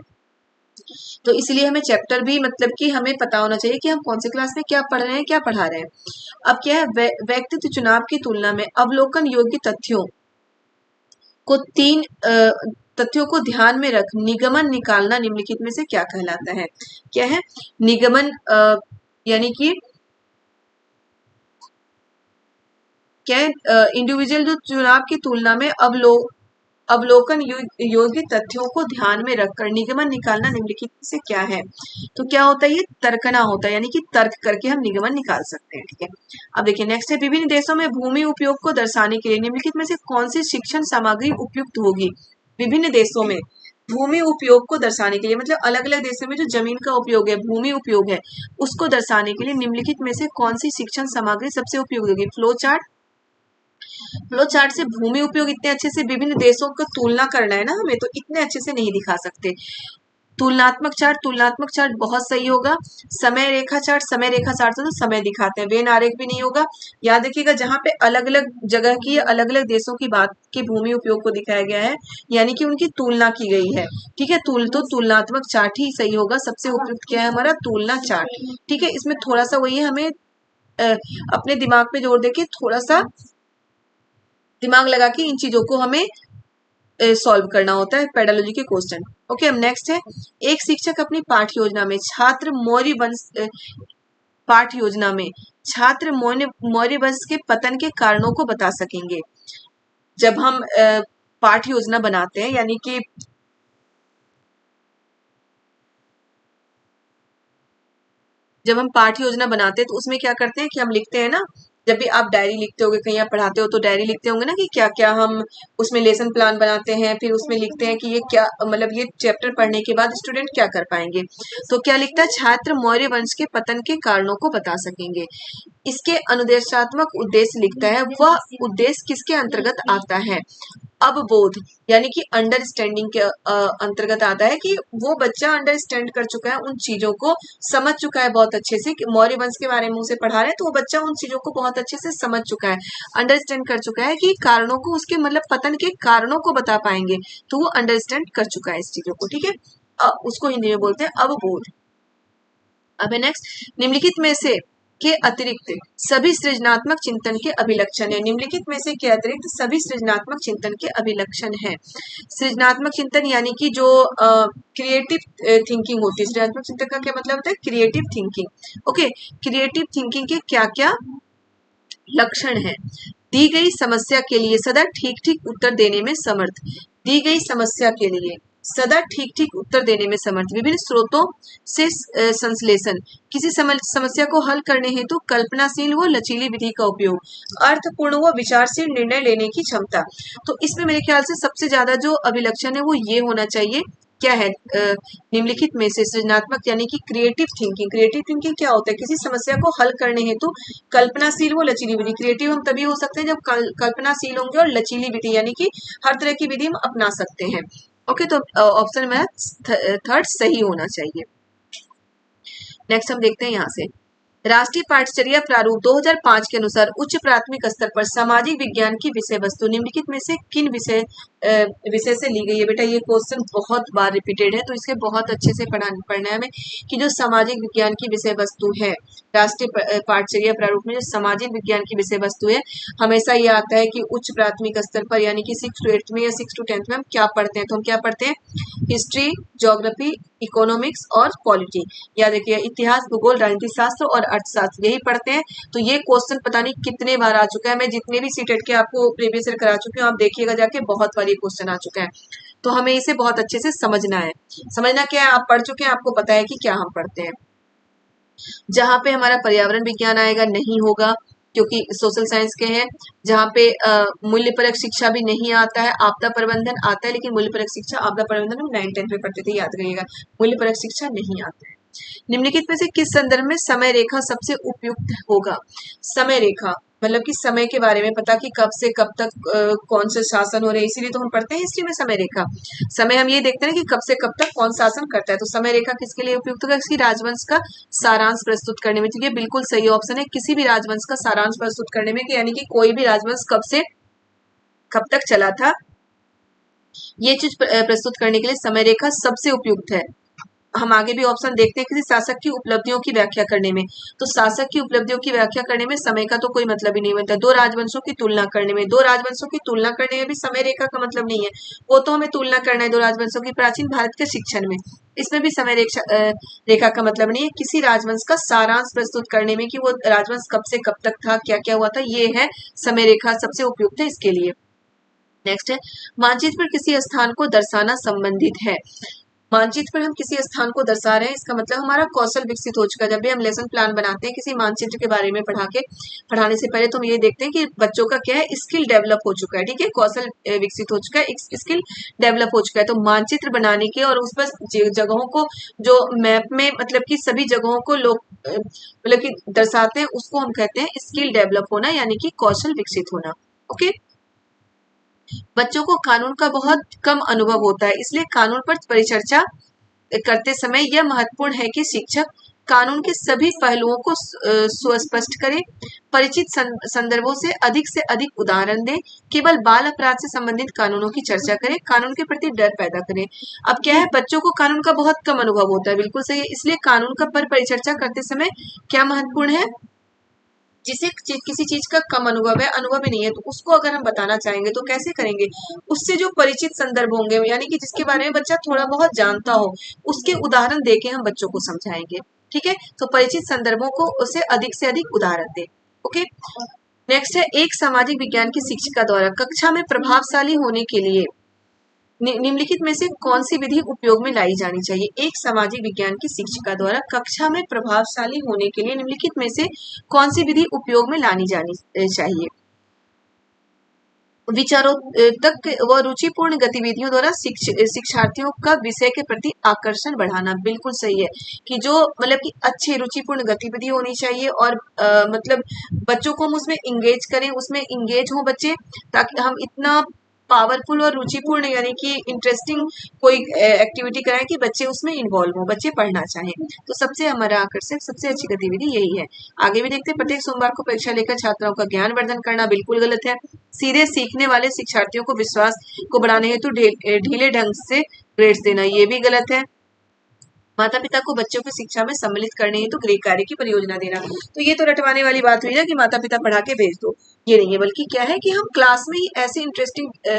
तो इसलिए हमें चैप्टर भी मतलब कि हमें पता होना चाहिए कि हम कौन से क्लास में क्या पढ़ रहे हैं, क्या पढ़ा रहे हैं। अब क्या है, व्यक्तित्व चुनाव की तुलना में अवलोकन योग्य तथ्यों को 3 तथ्यों को ध्यान में रख निगमन निकालना निम्नलिखित में से क्या कहलाता है। क्या है निगमन, यानी कि क्या है, इंडिविजुअल जो चुनाव की तुलना में अवलोकन योग्य तथ्यों को ध्यान में रखकर निगमन निकालना निम्नलिखित से क्या है। तो क्या होता है, ये तर्कना होता है, यानी कि तर्क करके हम निगमन निकाल सकते हैं। ठीक है, अब देखिए नेक्स्ट है, विभिन्न देशों में भूमि उपयोग को दर्शाने के लिए निम्नलिखित में से कौन सी शिक्षण सामग्री उपयुक्त होगी। विभिन्न देशों में भूमि उपयोग को दर्शाने के लिए, मतलब अलग अलग देशों में जो जमीन का उपयोग है, भूमि उपयोग है, उसको दर्शाने के लिए निम्नलिखित में से कौन सी शिक्षण सामग्री सबसे उपयुक्त होगी। फ्लो चार्ट, फ्लो चार्ट से भूमि उपयोग इतने अच्छे से विभिन्न देशों को तुलना करना है ना हमें, तो इतने अच्छे से नहीं दिखा सकते। तुलनात्मक चार्ट बहुत सही होगा। समय रेखा चार्ट तो समय दिखाते हैं, वेन आरेख भी नहीं होगा। याद रखिएगा जहां पे अलग अलग जगह की अलग अलग देशों की बात के भूमि उपयोग को दिखाया गया है, यानी कि उनकी तुलना की गई है। ठीक है, तुलनात्मक चार्ट ही सही होगा। सबसे उपयुक्त क्या है हमारा, तुलना चार्ट। ठीक है, इसमें थोड़ा सा वही है, हमें अपने दिमाग पे जोर देके थोड़ा सा दिमाग लगा के इन चीजों को हमें सॉल्व करना होता है, पेडालॉजी के क्वेश्चन। ओके, अब नेक्स्ट है, एक शिक्षक अपनी पाठ योजना में छात्र मौर्य वंश पाठ योजना में छात्र मौर्य वंश के पतन के कारणों को बता सकेंगे। जब हम पाठ योजना बनाते हैं, यानी कि जब हम पाठ योजना बनाते हैं तो उसमें क्या करते हैं कि हम लिखते हैं ना, जब भी आप डायरी लिखते होगे, कहीं आप पढ़ाते हो तो डायरी लिखते होंगे ना कि क्या क्या हम उसमें लेसन प्लान बनाते हैं, फिर उसमें लिखते हैं कि ये क्या मतलब ये चैप्टर पढ़ने के बाद स्टूडेंट क्या कर पाएंगे। तो क्या लिखता है, छात्र मौर्य वंश के पतन के कारणों को बता सकेंगे। इसके अनुदेशात्मक उद्देश्य लिखता है, वह उद्देश्य किसके अंतर्गत आता है, अवबोध यानी कि अंडरस्टैंडिंग के अंतर्गत आता है, कि वो बच्चा अंडरस्टैंड कर चुका है, उन चीजों को समझ चुका है बहुत अच्छे से, कि मौर्य वंश के बारे में उसे पढ़ा रहे हैं तो वो बच्चा उन चीजों को बहुत अच्छे से समझ चुका है, अंडरस्टैंड कर चुका है, कि कारणों को उसके मतलब पतन के कारणों को बता पाएंगे, तो वो अंडरस्टैंड कर चुका है इस चीजों को। ठीक है, उसको हिंदी में बोलते हैं अवबोध। अब है नेक्स्ट, निम्नलिखित में से के अतिरिक्त सभी सृजनात्मक चिंतन के अभिलक्षण है। निम्नलिखित में से के अतिरिक्त सभी सृजनात्मक चिंतन के अभिलक्षण है। सृजनात्मक चिंतन यानी कि जो क्रिएटिव थिंकिंग होती है, सृजनात्मक चिंतन का क्या मतलब होता है, creative thinking. Okay, creative thinking के क्या क्या लक्षण है, दी गई समस्या के लिए सदा ठीक ठीक उत्तर देने में समर्थ, दी गई समस्या के लिए सदा ठीक ठीक उत्तर देने में समर्थ, विभिन्न स्रोतों से संश्लेषण, किसी समस्या को हल करने हेतु कल्पनाशील व लचीली विधि का उपयोग, अर्थपूर्ण व विचारशील निर्णय लेने की क्षमता। तो इसमें मेरे ख्याल से सबसे ज्यादा जो अभिलक्षण है वो ये होना चाहिए, क्या है, निम्नलिखित में से सृजनात्मक यानी कि क्रिएटिव थिंकिंग। क्रिएटिव थिंकिंग क्या होता है, किसी समस्या को हल करने हेतु कल्पनाशील व लचीली विधि। क्रिएटिव हम तभी हो सकते हैं जब कल्पनाशील होंगे, और लचीली विधि यानी कि हर तरह की विधि हम अपना सकते हैं। ओके, तो ऑप्शन में थर्ड सही होना चाहिए। नेक्स्ट हम देखते हैं यहाँ से, राष्ट्रीय पाठचर्या प्रारूप 2005 के अनुसार उच्च प्राथमिक स्तर पर सामाजिक विज्ञान की विषय वस्तु निम्नलिखित में से किन विषय से ली गई है। बेटा ये क्वेश्चन बहुत बार रिपीटेड है, तो इसके बहुत अच्छे से पढ़ना है हमें, कि जो सामाजिक विज्ञान की विषय वस्तु है राष्ट्रीय पाठचर्या प्रारूप में, जो सामाजिक विज्ञान की विषय वस्तु है, हमेशा ये आता है कि उच्च प्राथमिक स्तर पर यानी कि 6 to 8 में या 6 to 10 में हम क्या पढ़ते हैं, तो हम क्या पढ़ते हैं, हिस्ट्री, ज्योग्राफी, इकोनॉमिक्स और पॉलिटी। याद रखिए, इतिहास, भूगोल, राजनीति शास्त्र और अर्थशास्त्र यही पढ़ते हैं। तो ये क्वेश्चन पता नहीं कितने बार आ चुका है, मैं जितने भी सीटेट के आपको प्रीवियस ईयर करा चुकी हूँ, आप देखिएगा जाके, बहुत बार ये क्वेश्चन आ चुका है। तो हमें इसे बहुत अच्छे से समझना है। समझना क्या है, आप पढ़ चुके हैं, आपको पता है कि क्या हम पढ़ते हैं। जहां पे हमारा पर्यावरण विज्ञान आएगा नहीं होगा, क्योंकि सोशल साइंस के हैं। जहाँ पे मूल्य परक शिक्षा भी नहीं आता है, आपदा प्रबंधन आता है, लेकिन मूल्य परक शिक्षा, आपदा प्रबंधन हम 9-10 में पढ़ते थे, याद रखिएगा, मूल्य परक शिक्षा नहीं आता है। निम्नलिखित में से किस संदर्भ में समय रेखा सबसे उपयुक्त होगा। समय रेखा मतलब कि समय के बारे में पता, कि कब से कब तक कौन से शासन हो रहे हैं, इसीलिए तो हम पढ़ते हैं हिस्ट्री में समय रेखा। समय हम ये देखते हैं कि कब से कब तक कौन शासन करता है, तो समय रेखा किसके लिए उपयुक्त होगा, किसी राजवंश का सारांश प्रस्तुत करने में। तो ये बिल्कुल सही ऑप्शन है, किसी भी राजवंश का सारांश प्रस्तुत करने में, कि यानी कि कोई भी राजवंश कब से कब तक चला था, ये चीज प्रस्तुत करने के लिए समय रेखा सबसे उपयुक्त है। हम आगे भी ऑप्शन देखते हैं, किसी शासक की उपलब्धियों की व्याख्या करने में, तो शासक की उपलब्धियों की व्याख्या करने में समय का तो कोई मतलब ही नहीं बनता। दो राजवंशों की तुलना करने में, दो राजवंशों की तुलना करने में भी समय रेखा का मतलब नहीं है, वो तो हमें तुलना करना है दो राजवंशों की। प्राचीन भारत के शिक्षण में, इसमें भी समय रेखा का मतलब नहीं है। किसी राजवंश का सारांश प्रस्तुत करने में, कि वो राजवंश कब से कब तक था, क्या क्या हुआ था, ये है समय रेखा सबसे उपयुक्त है इसके लिए। नेक्स्ट है, मानचित्र पर किसी स्थान को दर्शाना संबंधित है। मानचित्र पर हम किसी स्थान को दर्शा रहे हैं, इसका मतलब हमारा कौशल विकसित हो चुका है। जब भी हम लेसन प्लान बनाते हैं किसी मानचित्र के बारे में पढ़ाने से पहले, तो हम ये देखते हैं कि बच्चों का क्या है, स्किल डेवलप हो चुका है। ठीक है, कौशल विकसित हो चुका है, स्किल डेवलप हो चुका है। तो मानचित्र बनाने के और उस पर जगहों को, जो मैप में मतलब कि सभी जगहों को लोग मतलब कि दर्शाते हैं, उसको हम कहते हैं स्किल डेवलप होना, यानी कि कौशल विकसित होना। ओके, बच्चों को कानून का बहुत कम अनुभव होता है, इसलिए कानून पर परिचर्चा करते समय यह महत्वपूर्ण है कि शिक्षक कानून के सभी पहलुओं को सुस्पष्ट करें, परिचित संदर्भों से अधिक उदाहरण दें, केवल बाल अपराध से संबंधित कानूनों की चर्चा करें, कानून के प्रति डर पैदा करें। अब क्या है, बच्चों को कानून का बहुत कम अनुभव होता है, बिल्कुल सही है, इसलिए कानून का पर परिचर्चा करते समय क्या महत्वपूर्ण है, जिसे किसी चीज का कम अनुभव है, अनुभव ही नहीं है, तो उसको अगर हम बताना चाहेंगे तो कैसे करेंगे, उससे जो परिचित संदर्भ होंगे, यानी कि जिसके बारे में बच्चा थोड़ा बहुत जानता हो, उसके उदाहरण देके हम बच्चों को समझाएंगे। ठीक है, तो परिचित संदर्भों को उसे अधिक से अधिक उदाहरण दे। ओके, नेक्स्ट है, एक सामाजिक विज्ञान की शिक्षिका द्वारा कक्षा में प्रभावशाली होने के लिए निम्नलिखित में से कौन सी विधि उपयोग में लाई जानी चाहिए। एक सामाजिक विज्ञान की शिक्षिका द्वारा कक्षा में प्रभावशाली होने के लिए निम्नलिखित में से कौन सी विधि उपयोग में लानी जानी चाहिए। विचारोत्तक व रुचिपूर्ण गतिविधियों द्वारा शिक्षार्थियों का विषय के प्रति आकर्षण बढ़ाना, बिल्कुल सही है, कि जो मतलब कि अच्छी रुचिपूर्ण गतिविधि होनी चाहिए और मतलब बच्चों को हम उसमें इंगेज करें, उसमें इंगेज हों बच्चे, ताकि हम इतना पावरफुल और रुचिपूर्ण यानी कि इंटरेस्टिंग कोई एक्टिविटी कराएं कि बच्चे उसमें इन्वॉल्व हों, बच्चे पढ़ना चाहें। तो सबसे हमारा आकर्षक सबसे अच्छी गतिविधि यही है। आगे भी देखते हैं, प्रत्येक सोमवार को परीक्षा लेकर छात्राओं का ज्ञान वर्धन करना, बिल्कुल गलत है। सीधे सीखने वाले शिक्षार्थियों को विश्वास को बढ़ाने हेतु ढीले ढंग से ग्रेड्स देना, ये भी गलत है। माता पिता को बच्चों की शिक्षा में सम्मिलित करने हेतु गृह कार्य की परियोजना देना, तो ये तो रटवाने वाली बात हुई ना कि माता पिता पढ़ा के भेज दो, ये नहीं है, बल्कि क्या है कि हम क्लास में ही ऐसे इंटरेस्टिंग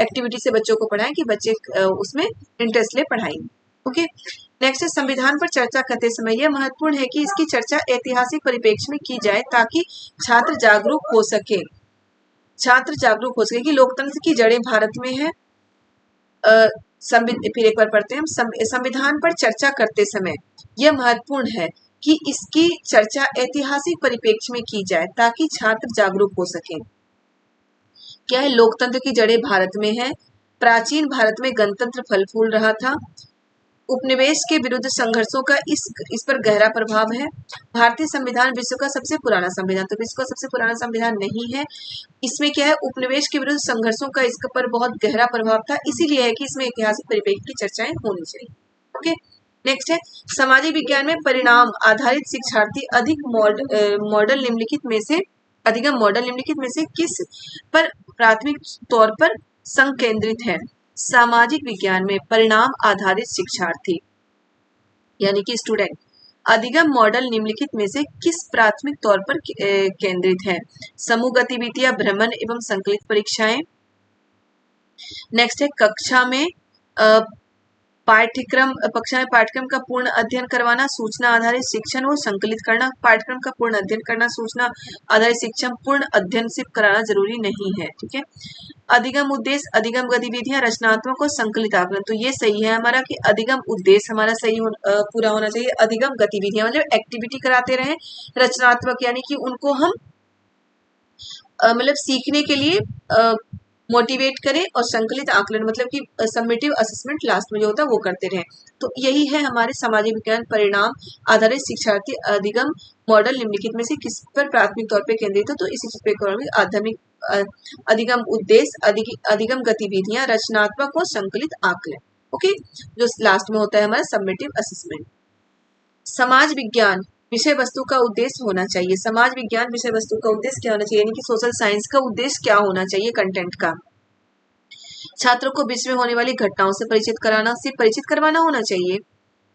एक्टिविटी से बच्चों को पढ़ाएं कि बच्चे उसमें इंटरेस्ट ले पढ़ाएंगे। ओके, नेक्स्ट है, संविधान पर चर्चा करते समय यह महत्वपूर्ण है कि इसकी चर्चा ऐतिहासिक परिप्रेक्ष्य में की जाए ताकि छात्र जागरूक हो सके, कि लोकतंत्र की जड़ें भारत में है। फिर एक बार पढ़ते हैं, संविधान पर चर्चा करते समय यह महत्वपूर्ण है कि इसकी चर्चा ऐतिहासिक परिप्रेक्ष्य में की जाए ताकि छात्र जागरूक हो सके। क्या है, लोकतंत्र की जड़ें भारत में है, प्राचीन भारत में गणतंत्र फल फूल रहा था, उपनिवेश के विरुद्ध संघर्षों का इस पर गहरा प्रभाव है, भारतीय संविधान विश्व का सबसे पुराना संविधान, तो विश्व का सबसे पुराना संविधान नहीं है, इसमें क्या है, उपनिवेश के विरुद्ध संघर्षों का इस पर बहुत गहरा प्रभाव था, इसीलिए है कि इसमें ऐतिहासिक परिप्रेक्ष्य की चर्चाएं होनी चाहिए। ओके, नेक्स्ट है, सामाजिक विज्ञान में परिणाम आधारित शिक्षार्थी अधिगम मॉडल निम्नलिखित में से किस पर प्राथमिक तौर पर संकेंद्रित है। सामाजिक विज्ञान में परिणाम आधारित शिक्षार्थी यानी कि स्टूडेंट अधिगम मॉडल निम्नलिखित में से किस प्राथमिक तौर पर केंद्रित है। समूह गतिविधियां, भ्रमण एवं संकलित परीक्षाएं। नेक्स्ट है, कक्षा में पाठ्यक्रम का पूर्ण अध्ययन करवाना, सूचना आधारित शिक्षण और संकलित करना। पाठ्यक्रम का पूर्ण अध्ययन करना, सूचना आधारित शिक्षण, पूर्ण अध्ययन सिर्फ कराना जरूरी नहीं है। ठीक है, अधिगम उद्देश्य, अधिगम गतिविधियां, रचनात्मक और संकलित आकलन, तो ये सही है हमारा कि अधिगम उद्देश्य हमारा सही पूरा होना चाहिए। अधिगम गतिविधियां मतलब एक्टिविटी कराते रहे, रचनात्मक यानी कि उनको हम मतलब सीखने के लिए मोटिवेट करें, और संकलित आकलन मतलब कि सबमिटिव असेसमेंट लास्ट में जो होता है वो करते रहें। तो यही है हमारे सामाजिक विज्ञान परिणाम आधारित शिक्षार्थी अधिगम मॉडल निम्नलिखित में से किस पर प्राथमिक तौर पर केंद्रित है। तो इसी चीज पे आधुनिक अधिगम उद्देश्य, अधिगम गतिविधियां, रचनात्मक और संकलित आकलन। ओके, जो लास्ट में होता है हमारा सबमिटिव असेसमेंट। समाज विज्ञान विषय वस्तु का उद्देश्य होना चाहिए। समाज विज्ञान विषय वस्तु का उद्देश्य क्या होना चाहिए, यानी कि सोशल साइंस का उद्देश्य क्या होना चाहिए कंटेंट का। छात्रों को विश्व में होने वाली घटनाओं से परिचित कराना, सिर्फ परिचित करवाना होना चाहिए,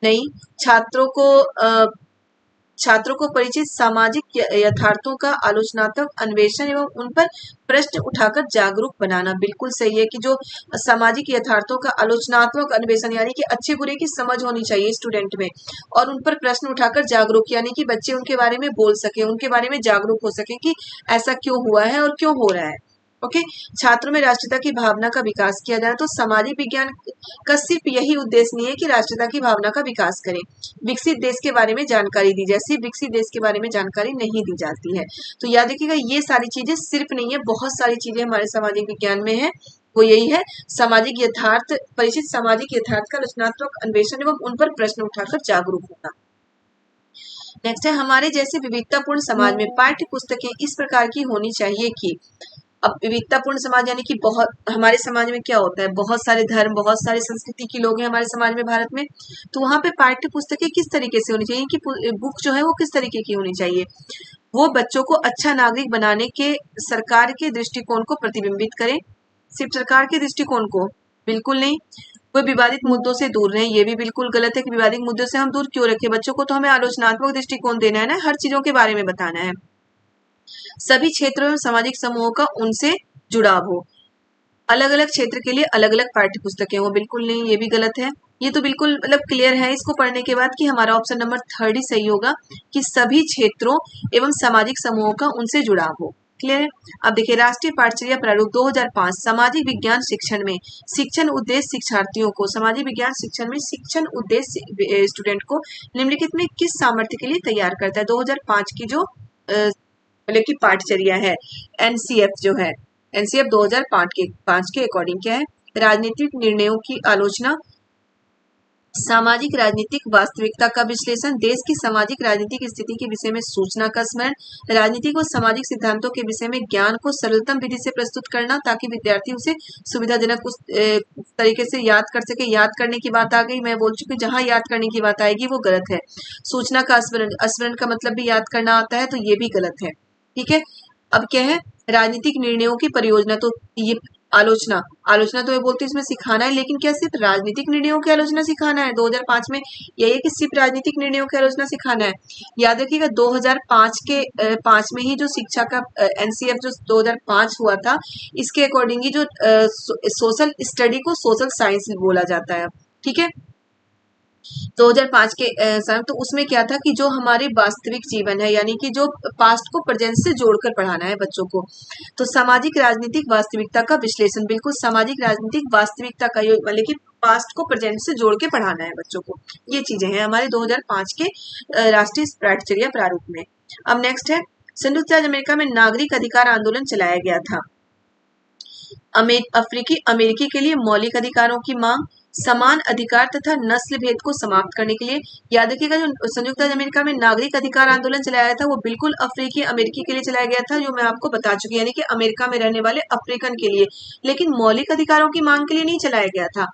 नहीं, छात्रों को परिचित सामाजिक यथार्थों का आलोचनात्मक अन्वेषण एवं उन पर प्रश्न उठाकर जागरूक बनाना, बिल्कुल सही है कि जो सामाजिक यथार्थों का आलोचनात्मक अन्वेषण यानी कि अच्छे बुरे की समझ होनी चाहिए स्टूडेंट में, और उन पर प्रश्न उठाकर जागरूक यानी कि बच्चे उनके बारे में बोल सके, उनके बारे में जागरूक हो सके कि ऐसा क्यों हुआ है और क्यों हो रहा है। ओके, छात्रों में राष्ट्रीयता की भावना का विकास किया जाए। तो सामाजिक विज्ञान का सिर्फ यही उद्देश्य नहीं है कि राष्ट्रीयता की भावना का विकास करें, विकसित देश के बारे में जानकारी दी जाए, सिर्फ विकसित देश के बारे में जानकारी नहीं दी जाती है। तो याद रखिएगा, ये सारी चीजें सिर्फ नहीं है, बहुत सारी चीजें हमारे सामाजिक विज्ञान में है, वो यही है सामाजिक यथार्थ, परिचित सामाजिक यथार्थ का रचनात्मक अन्वेषण एवं उन पर प्रश्न उठाकर जागरूक होना। नेक्स्ट है, हमारे जैसे विविधतापूर्ण समाज में पाठ्य पुस्तकें इस प्रकार की होनी चाहिए कि अब विविधतापूर्ण समाज यानी कि बहुत, हमारे समाज में क्या होता है, बहुत सारे धर्म, बहुत सारी संस्कृति के लोग हैं हमारे समाज में, भारत में। तो वहां पे पाठ्य पुस्तकें किस तरीके से होनी चाहिए, कि बुक जो है वो किस तरीके की होनी चाहिए, वो बच्चों को अच्छा नागरिक बनाने के सरकार के दृष्टिकोण को प्रतिबिंबित करें। सिर्फ सरकार के दृष्टिकोण को बिल्कुल नहीं। वो विवादित मुद्दों से दूर रहें, ये भी बिल्कुल गलत है कि विवादित मुद्दों से हम दूर क्यों रखें, बच्चों को तो हमें आलोचनात्मक दृष्टिकोण देना है ना, हर चीजों के बारे में बताना है। सभी क्षेत्रों में सामाजिक समूहों का उनसे जुड़ाव हो, अलग अलग क्षेत्र के लिए अलग अलग पाठ्य पुस्तकें हो, बिल्कुल नहीं, ये भी गलत है। ये तो बिल्कुल मतलब क्लियर है इसको पढ़ने के बाद कि हमारा ऑप्शन नंबर 3 ही सही होगा, कि सभी क्षेत्रों एवं सामाजिक समूहों का उनसे जुड़ाव हो। क्लियर है। अब देखिए, राष्ट्रीय पाठचर्या प्रारूप 2005 सामाजिक विज्ञान शिक्षण में शिक्षण उद्देश्य शिक्षार्थियों को, सामाजिक विज्ञान शिक्षण में शिक्षण उद्देश्य स्टूडेंट को निम्नलिखित में किस सामर्थ्य के लिए तैयार करता है। 2005 की जो मतलब की पाठचर्या है, एनसीएफ जो है, एनसीएफ 2005 के अकॉर्डिंग क्या है, राजनीतिक निर्णयों की आलोचना, सामाजिक राजनीतिक वास्तविकता का विश्लेषण, देश की सामाजिक राजनीतिक स्थिति के विषय में सूचना का स्मरण, राजनीतिक व सामाजिक सिद्धांतों के विषय में ज्ञान को सरलतम विधि से प्रस्तुत करना ताकि विद्यार्थी उसे सुविधाजनक उस तरीके से याद कर सके। याद करने की बात आ गई, मैं बोल चुकी हूँ, जहां याद करने की बात आएगी वो गलत है। सूचना का स्मरण, स्मरण का मतलब भी याद करना आता है, तो ये भी गलत है। ठीक है। अब क्या है, राजनीतिक निर्णयों की परियोजना, तो ये आलोचना, आलोचना तो ये बोलते हैं इसमें सिखाना है, लेकिन क्या सिर्फ राजनीतिक निर्णयों की आलोचना सिखाना है 2005 में, यही है कि सिर्फ राजनीतिक निर्णयों की आलोचना सिखाना है। याद रखिएगा 2005 के 5 में ही जो शिक्षा का एनसीएफ जो 2005 हुआ था, इसके अकॉर्डिंग ही जो सोशल स्टडी को सोशल साइंस बोला जाता है। ठीक है। 2005 के समय, तो उसमें क्या था कि जो हमारे वास्तविक जीवन है, यानी कि जो पास्ट को प्रेजेंट से जोड़कर पढ़ाना है बच्चों को, तो सामाजिक राजनीतिक वास्तविकता का विश्लेषण, बिल्कुल सामाजिक राजनीतिक वास्तविकता का मतलब कि पास्ट को प्रेजेंट से जोड़ के पढ़ाना है बच्चों को। ये चीजें हैं हमारे 2005 के राष्ट्रीय पाठचर्या प्रारूप में। अब नेक्स्ट है, संयुक्त राज्य अमेरिका में नागरिक अधिकार आंदोलन चलाया गया था। अफ्रीकी अमेरिकी के लिए मौलिक अधिकारों की मांग, समान अधिकार तथा नस्ल भेद को समाप्त करने के लिए। याद रखिएगा, जो संयुक्त राज्य अमेरिका में नागरिक अधिकार आंदोलन चलाया गया था वो बिल्कुल अफ्रीकी अमेरिकी के लिए चलाया गया था, जो मैं आपको बता चुकी, यानी कि अमेरिका में रहने वाले अफ्रीकन के लिए, लेकिन मौलिक अधिकारों की मांग के लिए नहीं चलाया गया था।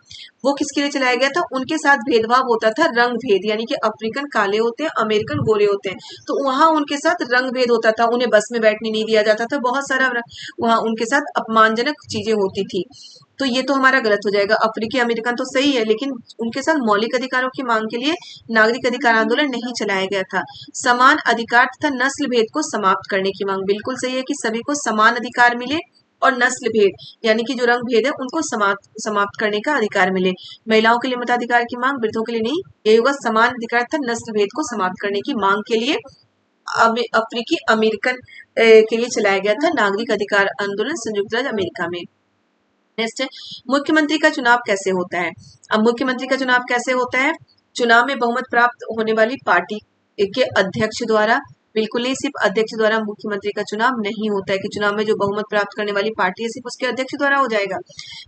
वो किसके लिए चलाया गया था, उनके साथ भेदभाव होता था, रंग भेद, यानी कि अफ्रीकन काले होते हैं, अमेरिकन गोरे होते हैं, तो वहां उनके साथ रंग भेद होता था, उन्हें बस में बैठने नहीं दिया जाता था, बहुत सारा वहां उनके साथ अपमानजनक चीजें होती थी। तो ये तो हमारा गलत हो जाएगा, अफ्रीकी अमेरिकन तो सही है, लेकिन उनके साथ मौलिक अधिकारों की मांग के लिए नागरिक अधिकार आंदोलन नहीं चलाया गया था। समान अधिकार तथा नस्ल भेद को समाप्त करने की मांग, बिल्कुल सही है कि सभी को समान अधिकार मिले, और नस्ल भेद यानी कि जो रंग भेद है उनको समाप्त करने का अधिकार मिले। महिलाओं के लिए मताधिकार की मांग, वृद्धों के लिए नहीं, ये होगा समान अधिकार तथा नस्ल भेद को समाप्त करने की मांग के लिए अफ्रीकी अमेरिकन के लिए चलाया गया था नागरिक अधिकार आंदोलन संयुक्त राज्य अमेरिका में। नेक्स्ट है, मुख्यमंत्री का चुनाव कैसे होता है। अब मुख्यमंत्री का चुनाव कैसे होता है, चुनाव में बहुमत प्राप्त होने वाली पार्टी के अध्यक्ष द्वारा, बिल्कुल नहीं, सिर्फ अध्यक्ष द्वारा मुख्यमंत्री का चुनाव नहीं होता है, कि चुनाव में जो बहुमत प्राप्त करने वाली पार्टी है सिर्फ उसके अध्यक्ष द्वारा हो जाएगा।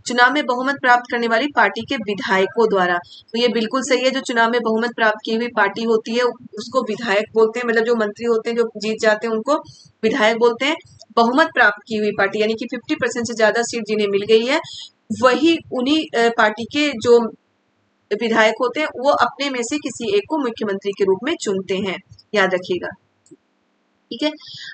चुनाव में बहुमत प्राप्त करने वाली पार्टी के विधायकों द्वारा, तो ये बिल्कुल सही है, जो चुनाव में बहुमत प्राप्त की हुई पार्टी होती है उसको विधायक बोलते हैं, मतलब जो मंत्री होते हैं जो जीत जाते हैं उनको विधायक बोलते हैं। बहुमत प्राप्त की हुई पार्टी यानी कि 50% से ज्यादा सीट जिन्हें मिल गई है, वही उन्हीं पार्टी के जो विधायक होते हैं वो अपने में से किसी एक को मुख्यमंत्री के रूप में चुनते हैं, याद रखिएगा। ठीक है।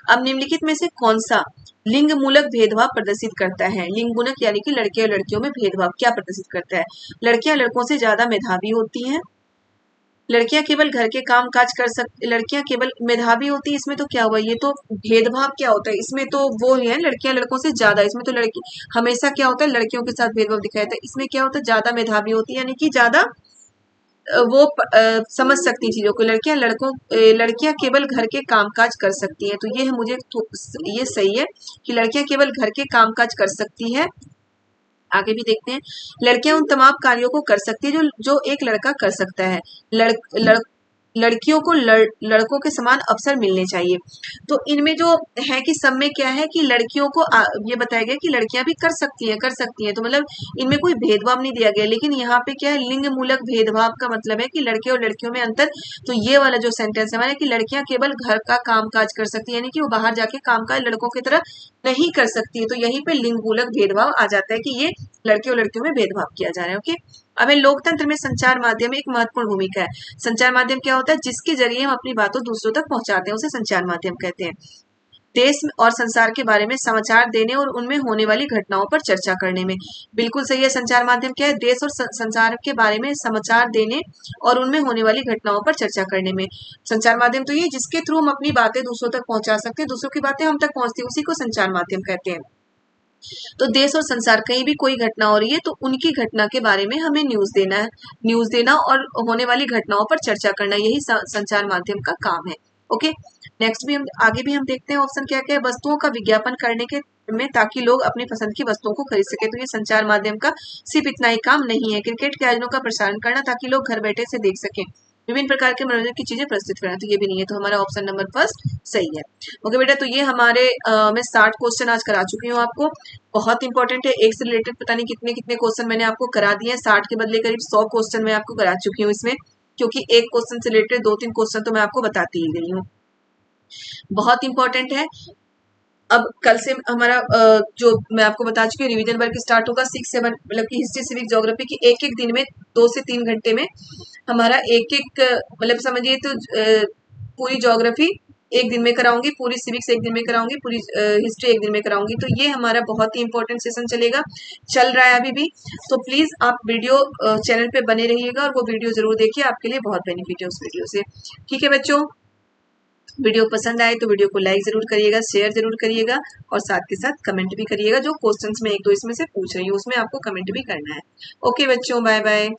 अब निम्नलिखित में से कौन सा लिंग मूलक भेदभाव प्रदर्शित करता है। लिंग मूलक यानी कि लड़के और लड़कियों में भेदभाव क्या प्रदर्शित करता है। लड़कियां लड़कों से ज्यादा मेधावी होती हैं, लड़कियां केवल घर के काम काज कर सकती, लड़कियां केवल मेधावी होती है, इसमें तो क्या हुआ, ये तो भेदभाव क्या होता है, इसमें तो वो है लड़कियां लड़कों से ज्यादा, इसमें तो लड़की हमेशा क्या होता है लड़कियों के साथ भेदभाव दिखाया जाता है, इसमें क्या होता है ज्यादा मेधावी होती है, यानी कि ज्यादा वो समझ सकती हैं चीजों को। लड़कियां केवल घर के कामकाज कर सकती हैं, तो ये है मुझे ये सही है कि लड़कियां केवल घर के कामकाज कर सकती है। आगे भी देखते हैं, लड़कियां उन तमाम कार्यों को कर सकती है जो एक लड़का कर सकता है। लड़, लड़ लड़कियों को लड़कों के समान अवसर मिलने चाहिए। तो इनमें जो है कि सब में क्या है कि लड़कियों को ये बताया गया कि लड़कियां भी कर सकती हैं। तो मतलब इनमें कोई भेदभाव नहीं दिया गया, लेकिन यहाँ पे क्या है, लिंग मूलक भेदभाव का मतलब है कि लड़के और लड़कियों में अंतर। तो ये वाला जो सेंटेंस है हमारा कि लड़कियां केवल घर का काम काज कर सकती है, यानी कि वो बाहर जाके काम काज लड़कों की तरह नहीं कर सकती है। तो यहीं पे लिंग मूलक भेदभाव आ जाता है कि ये लड़के और लड़कियों में भेदभाव किया जा रहा है। ओके, अब लोकतंत्र में संचार माध्यम एक महत्वपूर्ण भूमिका है। संचार माध्यम क्या होता है? जिसके जरिए हम अपनी बातों दूसरों तक पहुंचाते हैं, उसे संचार माध्यम कहते हैं। देश और संसार के बारे में समाचार देने और उनमें होने वाली घटनाओं पर चर्चा करने में। बिल्कुल सही है। संचार माध्यम क्या है? देश और संसार के बारे में समाचार देने और उनमें होने वाली घटनाओं पर चर्चा करने में। संचार माध्यम तो ये जिसके थ्रू हम अपनी बातें दूसरों तक पहुंचा सकते हैं, दूसरों की बातें हम तक पहुंचती है, उसी को संचार माध्यम कहते हैं। तो देश और संसार कहीं भी कोई घटना हो रही है तो उनकी घटना के बारे में हमें न्यूज देना है, न्यूज देना और होने वाली घटनाओं पर चर्चा करना, यही संचार माध्यम का काम है। ओके, नेक्स्ट भी हम आगे भी हम देखते हैं ऑप्शन क्या क्या है। वस्तुओं का विज्ञापन करने के में ताकि लोग अपनी पसंद की वस्तुओं को खरीद सके। तो ये संचार माध्यम का सिर्फ इतना ही काम नहीं है। क्रिकेट के आयोजनों का प्रसारण करना ताकि लोग घर बैठे से देख सके। विभिन्न प्रकार के मनोरंजन की चीजें प्रस्तुत करना, तो ये भी नहीं है। तो हमारा ऑप्शन नंबर फर्स्ट सही है। ओके बेटा, तो ये हमारे मैं 60 क्वेश्चन आज करा चुकी हूँ आपको। बहुत इंपॉर्टेंट है। एक से रिलेटेड पता नहीं कितने कितने क्वेश्चन मैंने आपको करा दिए हैं। 60 के बदले करीब 100 क्वेश्चन मैं आपको करा चुकी हूँ इसमें, क्योंकि एक क्वेश्चन से रिलेटेड 2-3 क्वेश्चन तो मैं आपको बताती ही गई हूँ। बहुत इंपॉर्टेंट है। अब कल से हमारा जो मैं आपको बता चुकी हूँ रिवीजन वर्क स्टार्ट होगा 6-7, मतलब कि हिस्ट्री सिविक ज्योग्राफी की एक एक दिन में 2 से 3 घंटे में हमारा एक एक मतलब समझिए तो पूरी ज्योग्राफी एक दिन में कराऊंगी, पूरी सिविक्स एक दिन में कराऊंगी, पूरी हिस्ट्री एक दिन में कराऊंगी। तो ये हमारा बहुत ही इंपॉर्टेंट सेशन चलेगा, चल रहा है अभी भी। तो प्लीज आप वीडियो चैनल पे बने रहिएगा और वो वीडियो जरूर देखिए, आपके लिए बहुत बेनिफिट है उस वीडियो से। ठीक है बच्चों, वीडियो पसंद आए तो वीडियो को लाइक जरूर करिएगा, शेयर जरूर करिएगा और साथ के साथ कमेंट भी करिएगा। जो क्वेश्चंस में एक दो इसमें से पूछ रही हूँ उसमें आपको कमेंट भी करना है। ओके बच्चों, बाय बाय।